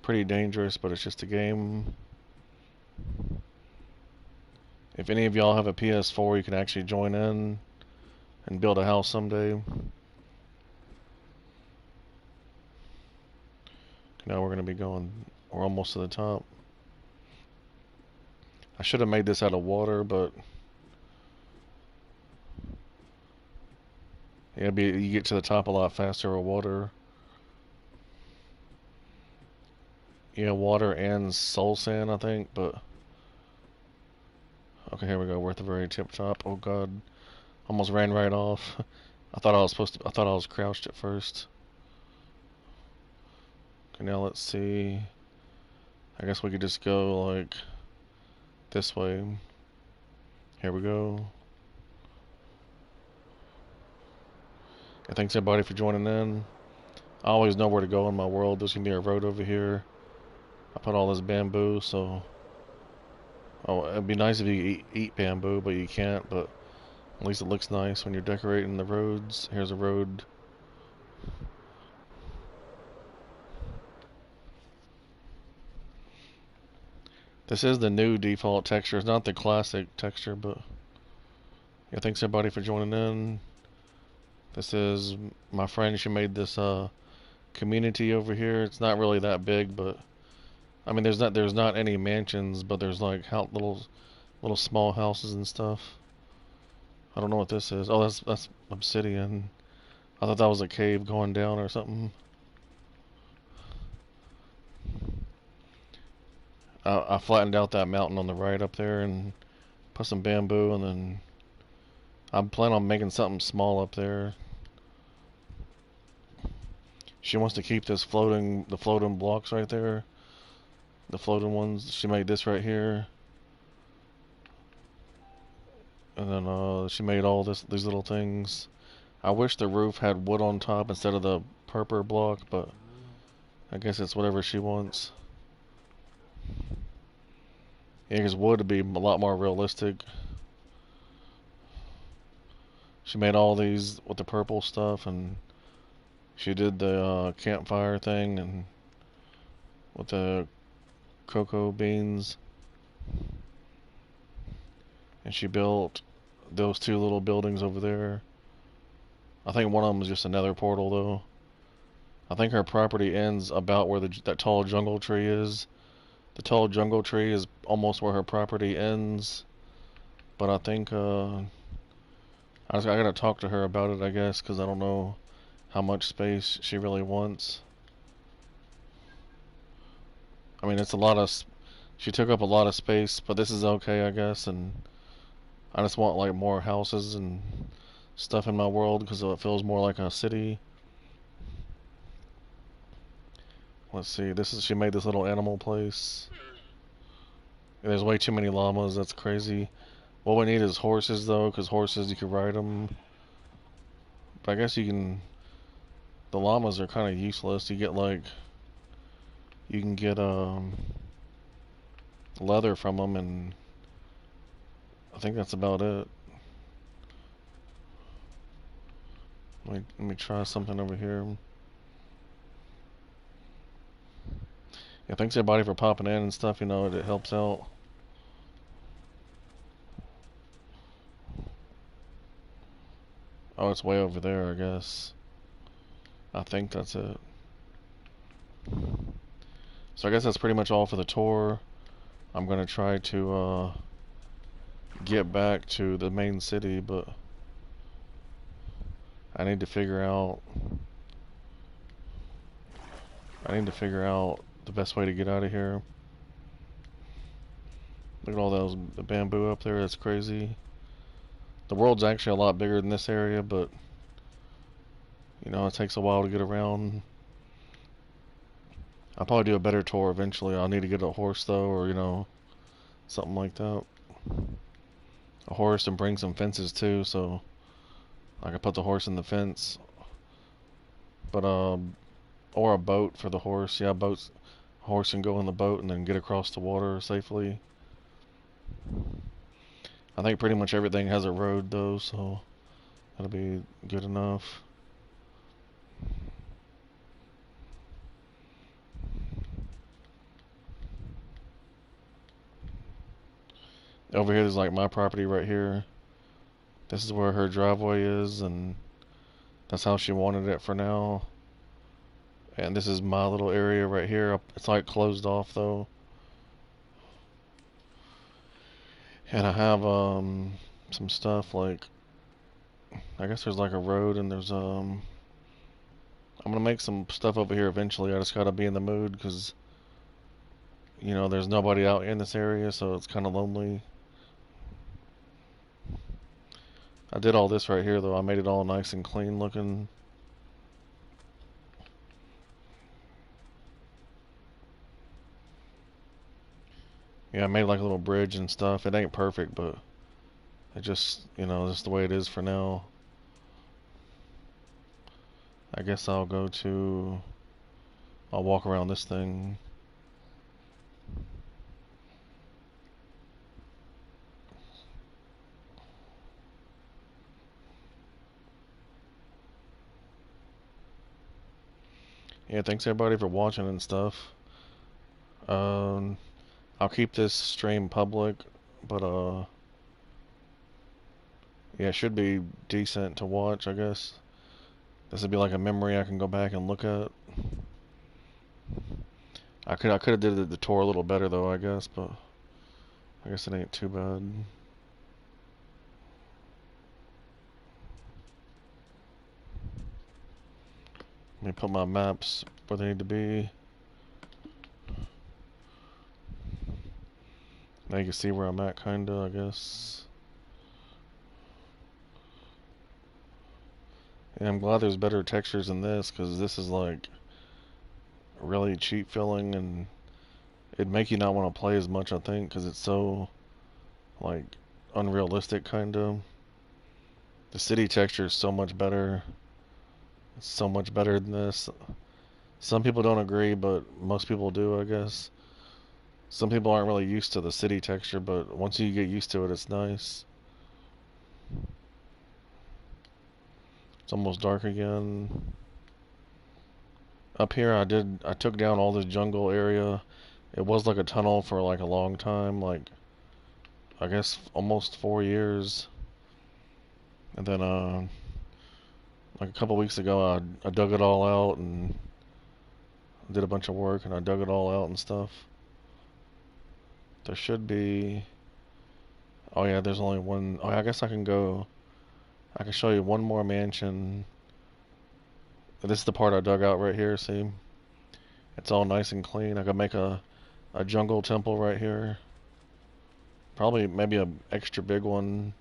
[SPEAKER 1] Pretty dangerous, but it's just a game. If any of y'all have a PS4, you can actually join in and build a house someday. Now we're going to be going, we're almost to the top. I should have made this out of water, but yeah, you get to the top a lot faster with water. Yeah, water and soul sand, I think, but Okay, here we go. We're at the very tip top. Oh god, almost ran right off. I thought I was supposed to. I thought I was crouched at first. Okay, now let's see. I guess we could just go like this way. Here we go. And thanks everybody for joining in. I always know where to go in my world. There's gonna be a road over here. I put all this bamboo, so oh, it'd be nice if you could eat bamboo, but you can't. But at least it looks nice when you're decorating the roads. Here's a road. This is the new default texture. It's not the classic texture, but yeah, thanks everybody for joining in. This is my friend. She made this community over here. It's not really that big, but I mean, there's not any mansions, but there's like little small houses and stuff. I don't know what this is. Oh, that's obsidian. I thought that was a cave going down or something. I flattened out that mountain on the right up there and put some bamboo, and then I'm planning on making something small up there. She wants to keep the floating blocks right there, the floating ones. She made this right here, and then she made all these little things. I wish the roof had wood on top instead of the purple block, but I guess it's whatever she wants. Yeah, because wood would be a lot more realistic. She made all these with the purple stuff, and she did the campfire thing, and with the cocoa beans. And she built those two little buildings over there. I think one of them was just a nether portal, though. I think her property ends about where that tall jungle tree is. The tall jungle tree is almost where her property ends. But I think I gotta talk to her about it, I guess, because I don't know how much space she really wants. I mean, it's a lot of. She took up a lot of space, but this is okay, I guess. And I just want like more houses and stuff in my world because it feels more like a city. Let's see. She made this little animal place. There's way too many llamas. That's crazy. What we need is horses though, because horses you can ride them. But I guess you can. The llamas are kind of useless. You can get leather from them, and I think that's about it. Let me try something over here. Yeah, thanks everybody for popping in and stuff. You know, it helps out. Oh, it's way over there, I guess. I think that's it. So I guess that's pretty much all for the tour. I'm gonna try to get back to the main city, but I need to figure out the best way to get out of here. Look at all the bamboo up there. That's crazy. The world's actually a lot bigger than this area, but you know, it takes a while to get around. I'll probably do a better tour eventually. I'll need to get a horse though, or you know, something like that. A horse, and bring some fences too, so I can put the horse in the fence. But or a boat for the horse. Yeah, horse can go in the boat and then get across the water safely. I think pretty much everything has a road though, so that'll be good enough. Over here is like my property right here. This is where her driveway is, and that's how she wanted it for now. And this is my little area right here. It's like closed off though. And I have some stuff like, I guess there's like a road, and there's I'm gonna make some stuff over here eventually. I just gotta be in the mood because you know there's nobody out in this area, so it's kind of lonely. I did all this right here though. I made it all nice and clean looking. Yeah, I made like a little bridge and stuff. It ain't perfect, but it just, just the way it is for now. I guess I'll walk around this thing. Yeah, thanks everybody for watching and stuff. I'll keep this stream public, but yeah, it should be decent to watch, I guess. This would be like a memory I can go back and look at. I could have did the tour a little better though, I guess, but I guess it ain't too bad. Let me put my maps where they need to be. Now you can see where I'm at, kinda, I guess. And I'm glad there's better textures in this, because this is like really cheap filling, and it'd make you not want to play as much, I think, because it's so like unrealistic, kind of. The city texture is so much better. It's so much better than this. Some people don't agree, but most people do, I guess. Some people aren't really used to the city texture, but once you get used to it, it's nice. It's almost dark again. Up here, I took down all this jungle area. It was like a tunnel for like a long time, like I guess almost 4 years. And then like a couple weeks ago, I dug it all out and did a bunch of work, and I dug it all out and stuff. There should be. Oh yeah, there's only one. Oh, I guess I can show you one more mansion. This is the part I dug out right here, see? It's all nice and clean. I could make a jungle temple right here. Probably maybe a extra big one.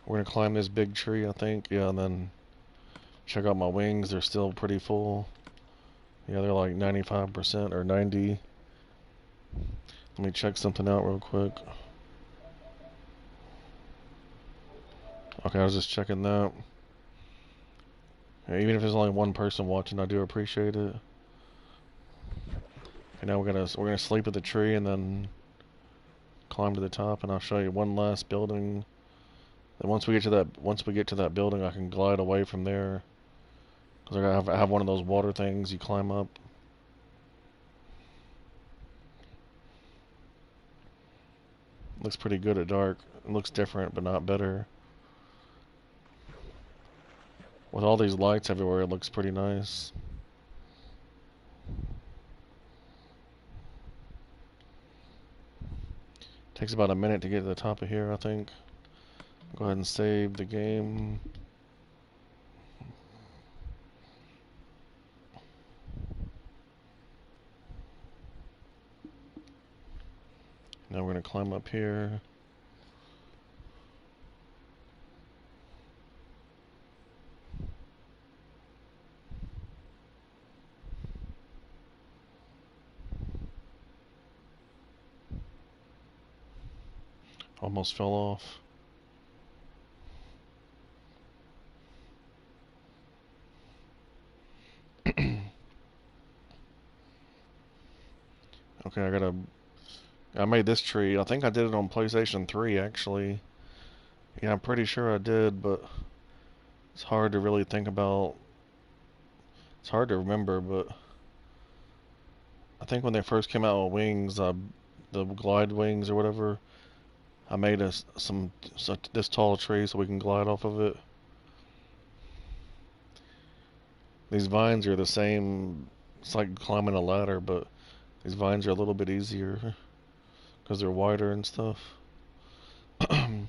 [SPEAKER 1] We're gonna climb this big tree, I think. Yeah, and then check out my wings. They're still pretty full. Yeah, they're like 95% or 90. Let me check something out real quick. Okay, I was just checking that. Yeah, even if there's only one person watching, I do appreciate it. Okay, now we're gonna sleep at the tree and then climb to the top, and I'll show you one last building. Then once we get to that building, I can glide away from there. Cause I have one of those water things you climb up. Looks pretty good at dark. It looks different, but not better. With all these lights everywhere, it looks pretty nice. Takes about a minute to get to the top of here, I think. Go ahead and save the game. Now we're going to climb up here. Almost fell off. Okay, I made this tree. I think I did it on PlayStation 3, actually. Yeah, I'm pretty sure I did, but it's hard to really think about. It's hard to remember, but I think when they first came out with wings, the glide wings or whatever, I made this tall tree so we can glide off of it. These vines are the same. It's like climbing a ladder, but these vines are a little bit easier because they're wider and stuff. The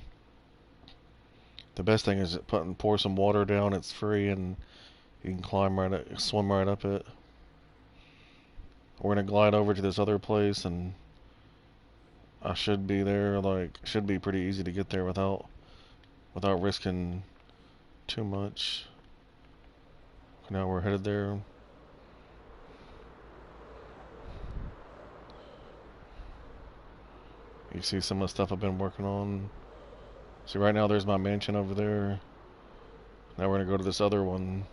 [SPEAKER 1] best thing is pour some water down. It's free, and you can swim right up it. We're gonna glide over to this other place and I should be there. Like, should be pretty easy to get there without risking too much. Now we're headed there. You see some of the stuff I've been working on. See, right now there's my mansion over there. Now we're gonna go to this other one.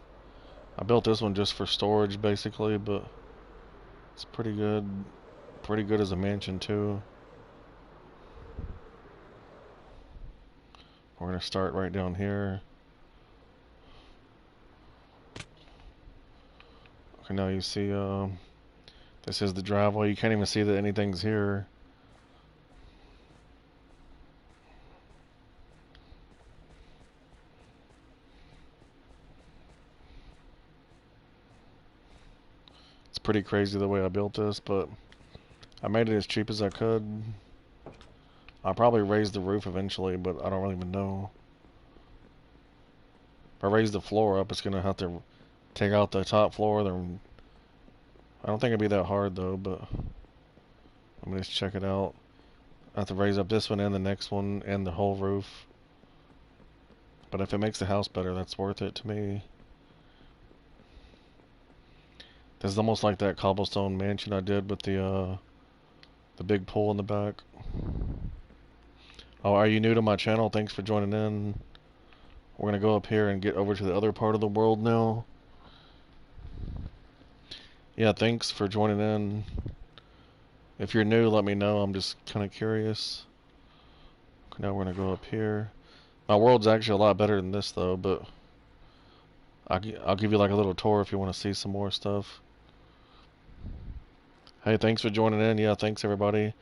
[SPEAKER 1] I built this one just for storage, basically, but it's pretty good. Pretty good as a mansion, too. We're gonna start right down here. Okay, now you see, this is the driveway. You can't even see that anything's here. It's pretty crazy the way I built this, but I made it as cheap as I could. I'll probably raise the roof eventually, but I don't really even know. If I raise the floor up, it's gonna have to take out the top floor. Then I don't think it'd be that hard though, but let me just check it out. I have to raise up this one and the next one and the whole roof. But if it makes the house better, that's worth it to me. This is almost like that cobblestone mansion I did with the big pool in the back. Oh, are you new to my channel? Thanks for joining in. We're gonna go up here and get over to the other part of the world now. Yeah, thanks for joining in. If you're new, let me know. I'm just kind of curious. Now we're gonna go up here. My world's actually a lot better than this though, but I'll give you like a little tour if you want to see some more stuff. Hey, thanks for joining in. Yeah, thanks everybody.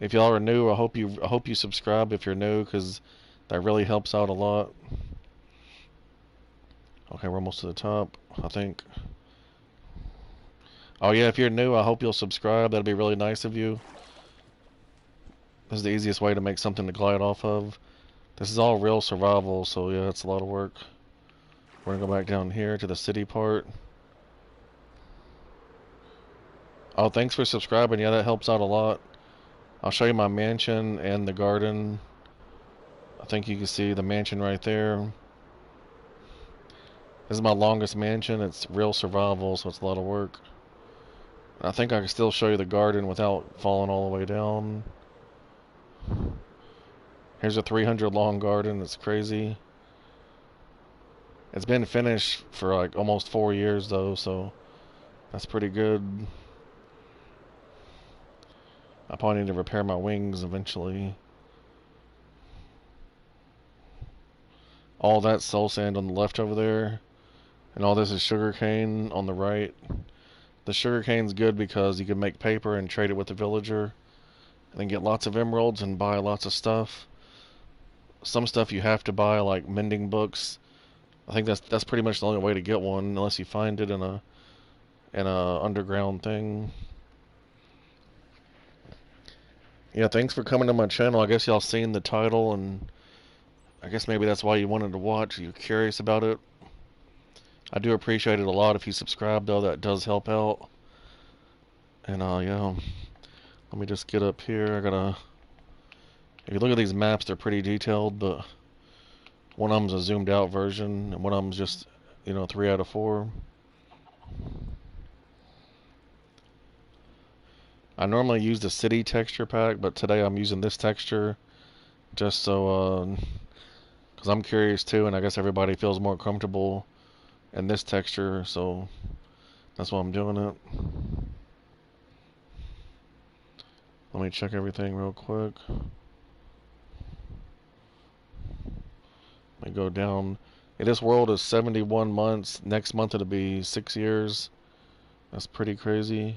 [SPEAKER 1] If y'all are new, I hope you subscribe if you're new, because that really helps out a lot. Okay, we're almost to the top, I think. Oh yeah, if you're new, I hope you'll subscribe. That'd be really nice of you. This is the easiest way to make something to glide off of. This is all real survival, so yeah, it's a lot of work. We're gonna go back down here to the city part. Oh, thanks for subscribing. Yeah, that helps out a lot. I'll show you my mansion and the garden. I think you can see the mansion right there. This is my longest mansion. It's real survival, so it's a lot of work. I think I can still show you the garden without falling all the way down. Here's a 300 long garden. It's crazy. It's been finished for like almost 4 years though, so that's pretty good. I probably need to repair my wings eventually. All that soul sand on the left over there, and all this is sugarcane on the right. The sugarcane's good because you can make paper and trade it with the villager, and then get lots of emeralds and buy lots of stuff. Some stuff you have to buy, like mending books. I think that's pretty much the only way to get one, unless you find it in a underground thing. Yeah, thanks for coming to my channel. I guess y'all seen the title, and I guess maybe that's why you wanted to watch. You're curious about it. I do appreciate it a lot if you subscribe, though. That does help out. And yeah, let me just get up here. If you look at these maps, they're pretty detailed, but one of them's a zoomed out version, and one of them's just, 3 out of 4. I normally use the city texture pack, but today I'm using this texture just so, because I'm curious too, and I guess everybody feels more comfortable in this texture, so that's why I'm doing it. Let me check everything real quick. Let me go down. Yeah, this world is 71 months. Next month it'll be 6 years. That's pretty crazy.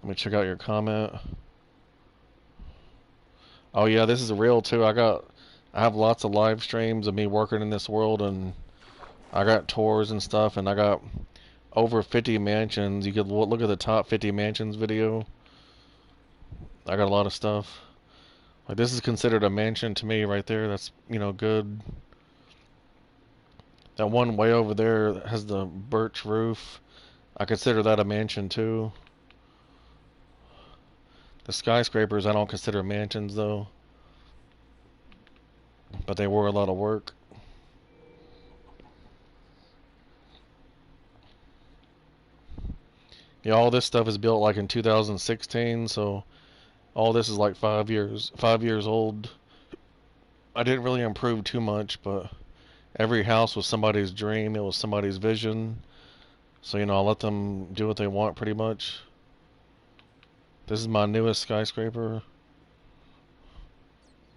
[SPEAKER 1] Let me check out your comment. Oh yeah, this is real too. I have lots of live streams of me working in this world, and I got tours and stuff, and I got over 50 mansions. You could look at the top 50 mansions video. I got a lot of stuff. Like, this is considered a mansion to me right there. That's, good. That one way over there has the birch roof. I consider that a mansion too. The skyscrapers I don't consider mansions though, but they were a lot of work. Yeah, all this stuff is built like in 2016, so all this is like 5 years old. I didn't really improve too much, but every house was somebody's dream. It was somebody's vision. So, I let them do what they want pretty much. This is my newest skyscraper.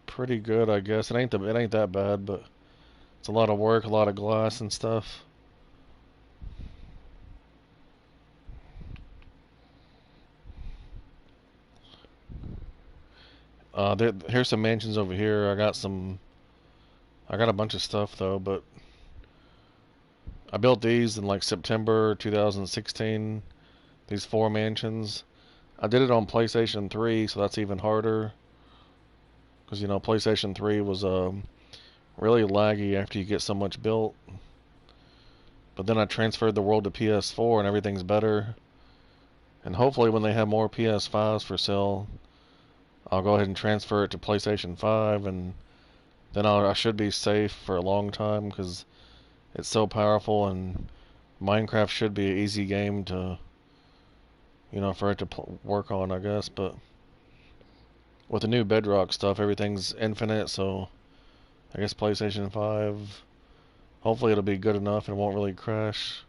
[SPEAKER 1] Pretty good, I guess. It ain't that bad, but it's a lot of work, a lot of glass and stuff. Here's some mansions over here. I got a bunch of stuff though, but I built these in like September 2016. These 4 mansions. I did it on PlayStation 3, so that's even harder. Because, PlayStation 3 was really laggy after you get so much built. But then I transferred the world to PS4 and everything's better. And hopefully when they have more PS5s for sale, I'll go ahead and transfer it to PlayStation 5, and then I should be safe for a long time because it's so powerful, and Minecraft should be an easy game to, for it to work on, I guess. But with the new Bedrock stuff, everything's infinite, so I guess PlayStation 5, hopefully it'll be good enough and it won't really crash.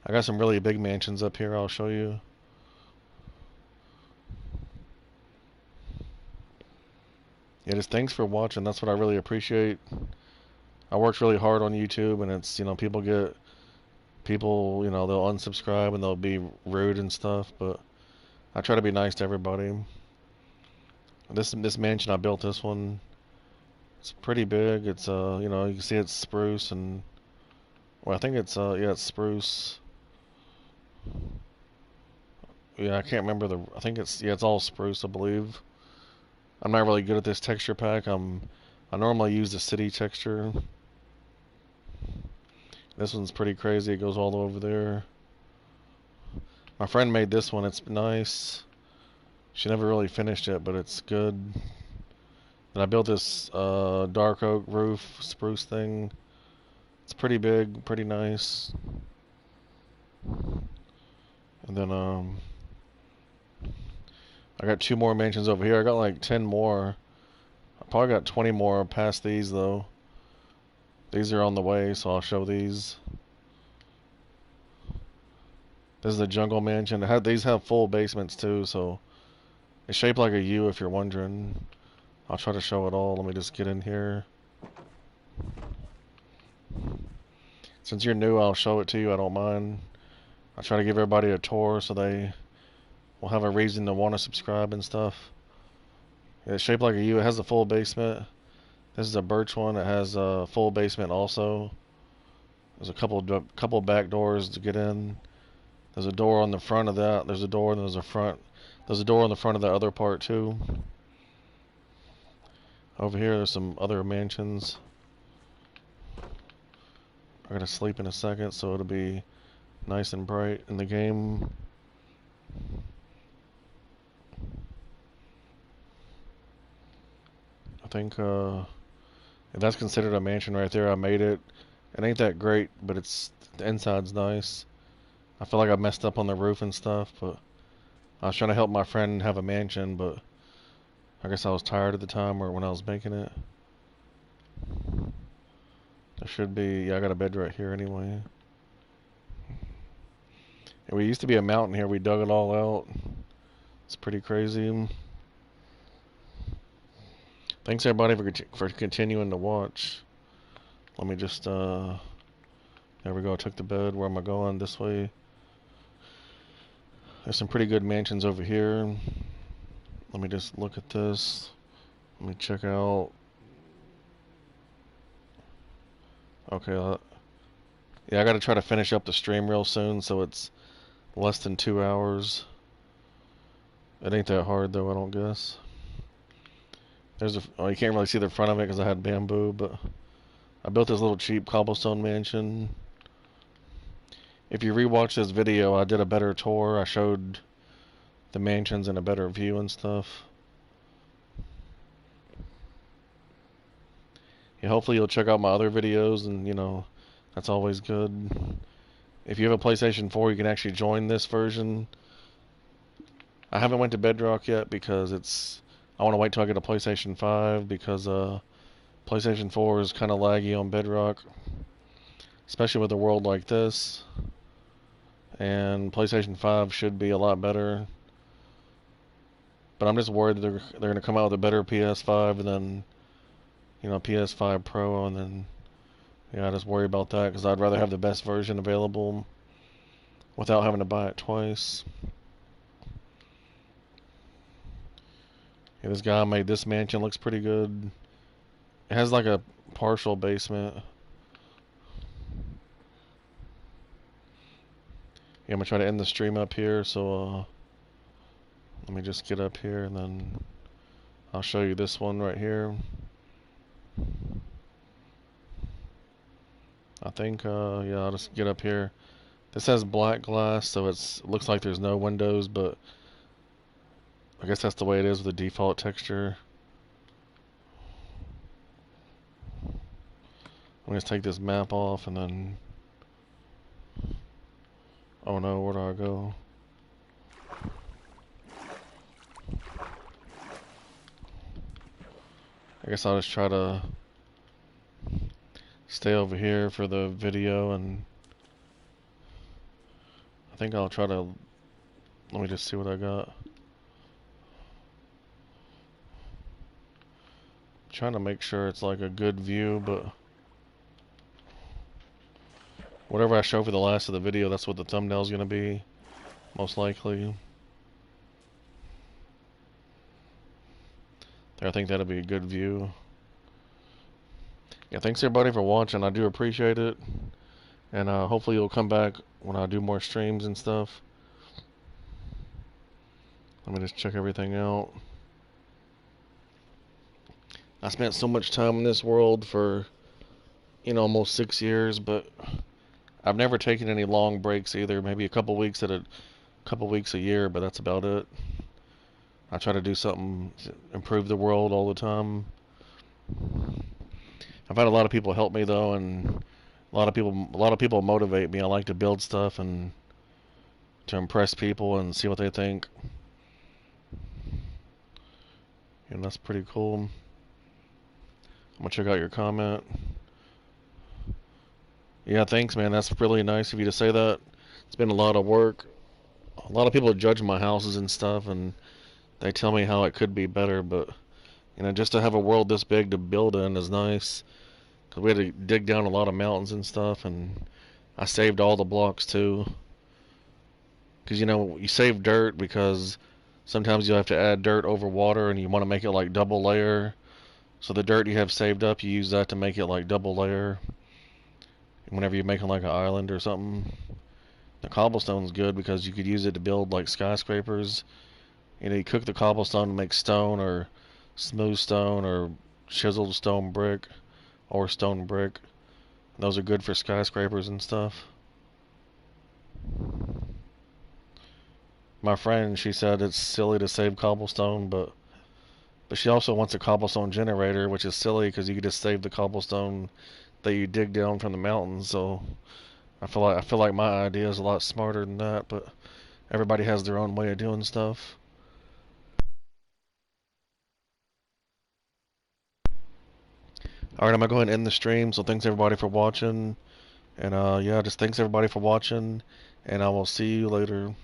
[SPEAKER 1] I got some really big mansions up here I'll show you. Yeah, just thanks for watching. That's what I really appreciate. I worked really hard on YouTube, and it's, people, they'll unsubscribe and they'll be rude and stuff, but I try to be nice to everybody. This mansion, I built this one. It's pretty big. It's you can see it's spruce, and well, I think it's yeah, it's spruce. Yeah, I can't remember I think it's all spruce, I believe. I'm not really good at this texture pack. I normally use the city texture. This one's pretty crazy. It goes all over there. My friend made this one. It's nice. She never really finished it, but it's good. And I built this dark oak roof spruce thing. It's pretty big, pretty nice. And then I got 2 more mansions over here. I got like 10 more. I probably got 20 more past these though. These are on the way, so I'll show these. This is the jungle mansion. These have full basements too, so it's shaped like a U if you're wondering. I'll try to show it all. Let me just get in here. Since you're new, I'll show it to you. I don't mind. I try to give everybody a tour so they will have a reason to want to subscribe and stuff. Yeah, it's shaped like a U. It has a full basement. This is a birch one. It has a full basement also. There's a couple back doors to get in. There's a door on the front of that. There's a door, and there's a door on the front of the other part too. Over here, there's some other mansions. I'm gonna sleep in a second, so it'll be nice and bright in the game. I think if that's considered a mansion right there, I made it. It ain't that great, but the inside's nice. I feel like I messed up on the roof and stuff, but I was trying to help my friend have a mansion, but I guess I was tired at the time or when I was making it. There should be, yeah, I got a bed right here anyway. And we used to be a mountain here. We dug it all out. It's pretty crazy. Thanks everybody for continuing to watch. Let me just, there we go. I took the bed. Where am I going? This way. There's some pretty good mansions over here. Let me just look at this. Let me check out. Okay. Yeah, I gotta try to finish up the stream real soon, so it's less than 2 hours. It ain't that hard though, I don't guess. Oh, you can't really see the front of it because I had bamboo, but I built this little cheap cobblestone mansion. If you rewatch this video, I did a better tour. I showed the mansions and a better view and stuff. Yeah, hopefully you'll check out my other videos, and that's always good. If you have a PlayStation 4, you can actually join this version. I haven't went to Bedrock yet because I want to wait till I get a PlayStation 5 because PlayStation 4 is kind of laggy on Bedrock, especially with a world like this. And PlayStation 5 should be a lot better. But I'm just worried that they're going to come out with a better PS5 and then, PS5 Pro, and then I just worry about that because I'd rather have the best version available without having to buy it twice. Yeah, this guy made this mansion, looks pretty good. It has like a partial basement. Yeah, I'm gonna try to end the stream up here, so let me just get up here and then I'll show you this one right here. I think, yeah, I'll just get up here. This has black glass, so it looks like there's no windows, but I guess that's the way it is with the default texture. I'm gonna just take this map off and then, oh no, where do I go? I guess I'll just try to stay over here for the video, and I think I'll try to, let me just see what I got. Trying to make sure it's like a good view, but whatever I show for the last of the video, that's what the thumbnail's gonna be, most likely. I think that'll be a good view. Yeah, thanks everybody for watching. I do appreciate it. And hopefully you'll come back when I do more streams and stuff. Let me just check everything out. I spent so much time in this world for, almost 6 years, but I've never taken any long breaks either. Maybe a couple weeks a year, but that's about it. I try to do something to improve the world all the time. I've had a lot of people help me though, and a lot of people motivate me. I like to build stuff and to impress people and see what they think. And that's pretty cool. I'm gonna check out your comment. Yeah, thanks, man. That's really nice of you to say that. It's been a lot of work. A lot of people judge my houses and stuff, and they tell me how it could be better, but just to have a world this big to build in is nice. Because we had to dig down a lot of mountains and stuff, and I saved all the blocks too. Because you save dirt because sometimes you have to add dirt over water, and you want to make it like double layer. So the dirt you have saved up, you use that to make it like double layer. Whenever you're making like an island or something. The cobblestone's good because you could use it to build like skyscrapers. You cook the cobblestone to make stone or smooth stone or chiseled stone brick or stone brick. Those are good for skyscrapers and stuff. My friend, she said it's silly to save cobblestone, but she also wants a cobblestone generator, which is silly because you could just save the cobblestone that you dig down from the mountains. So I feel like my idea is a lot smarter than that, but everybody has their own way of doing stuff. Alright, I'm gonna go ahead and end the stream, so thanks everybody for watching. And yeah, just thanks everybody for watching, and I will see you later.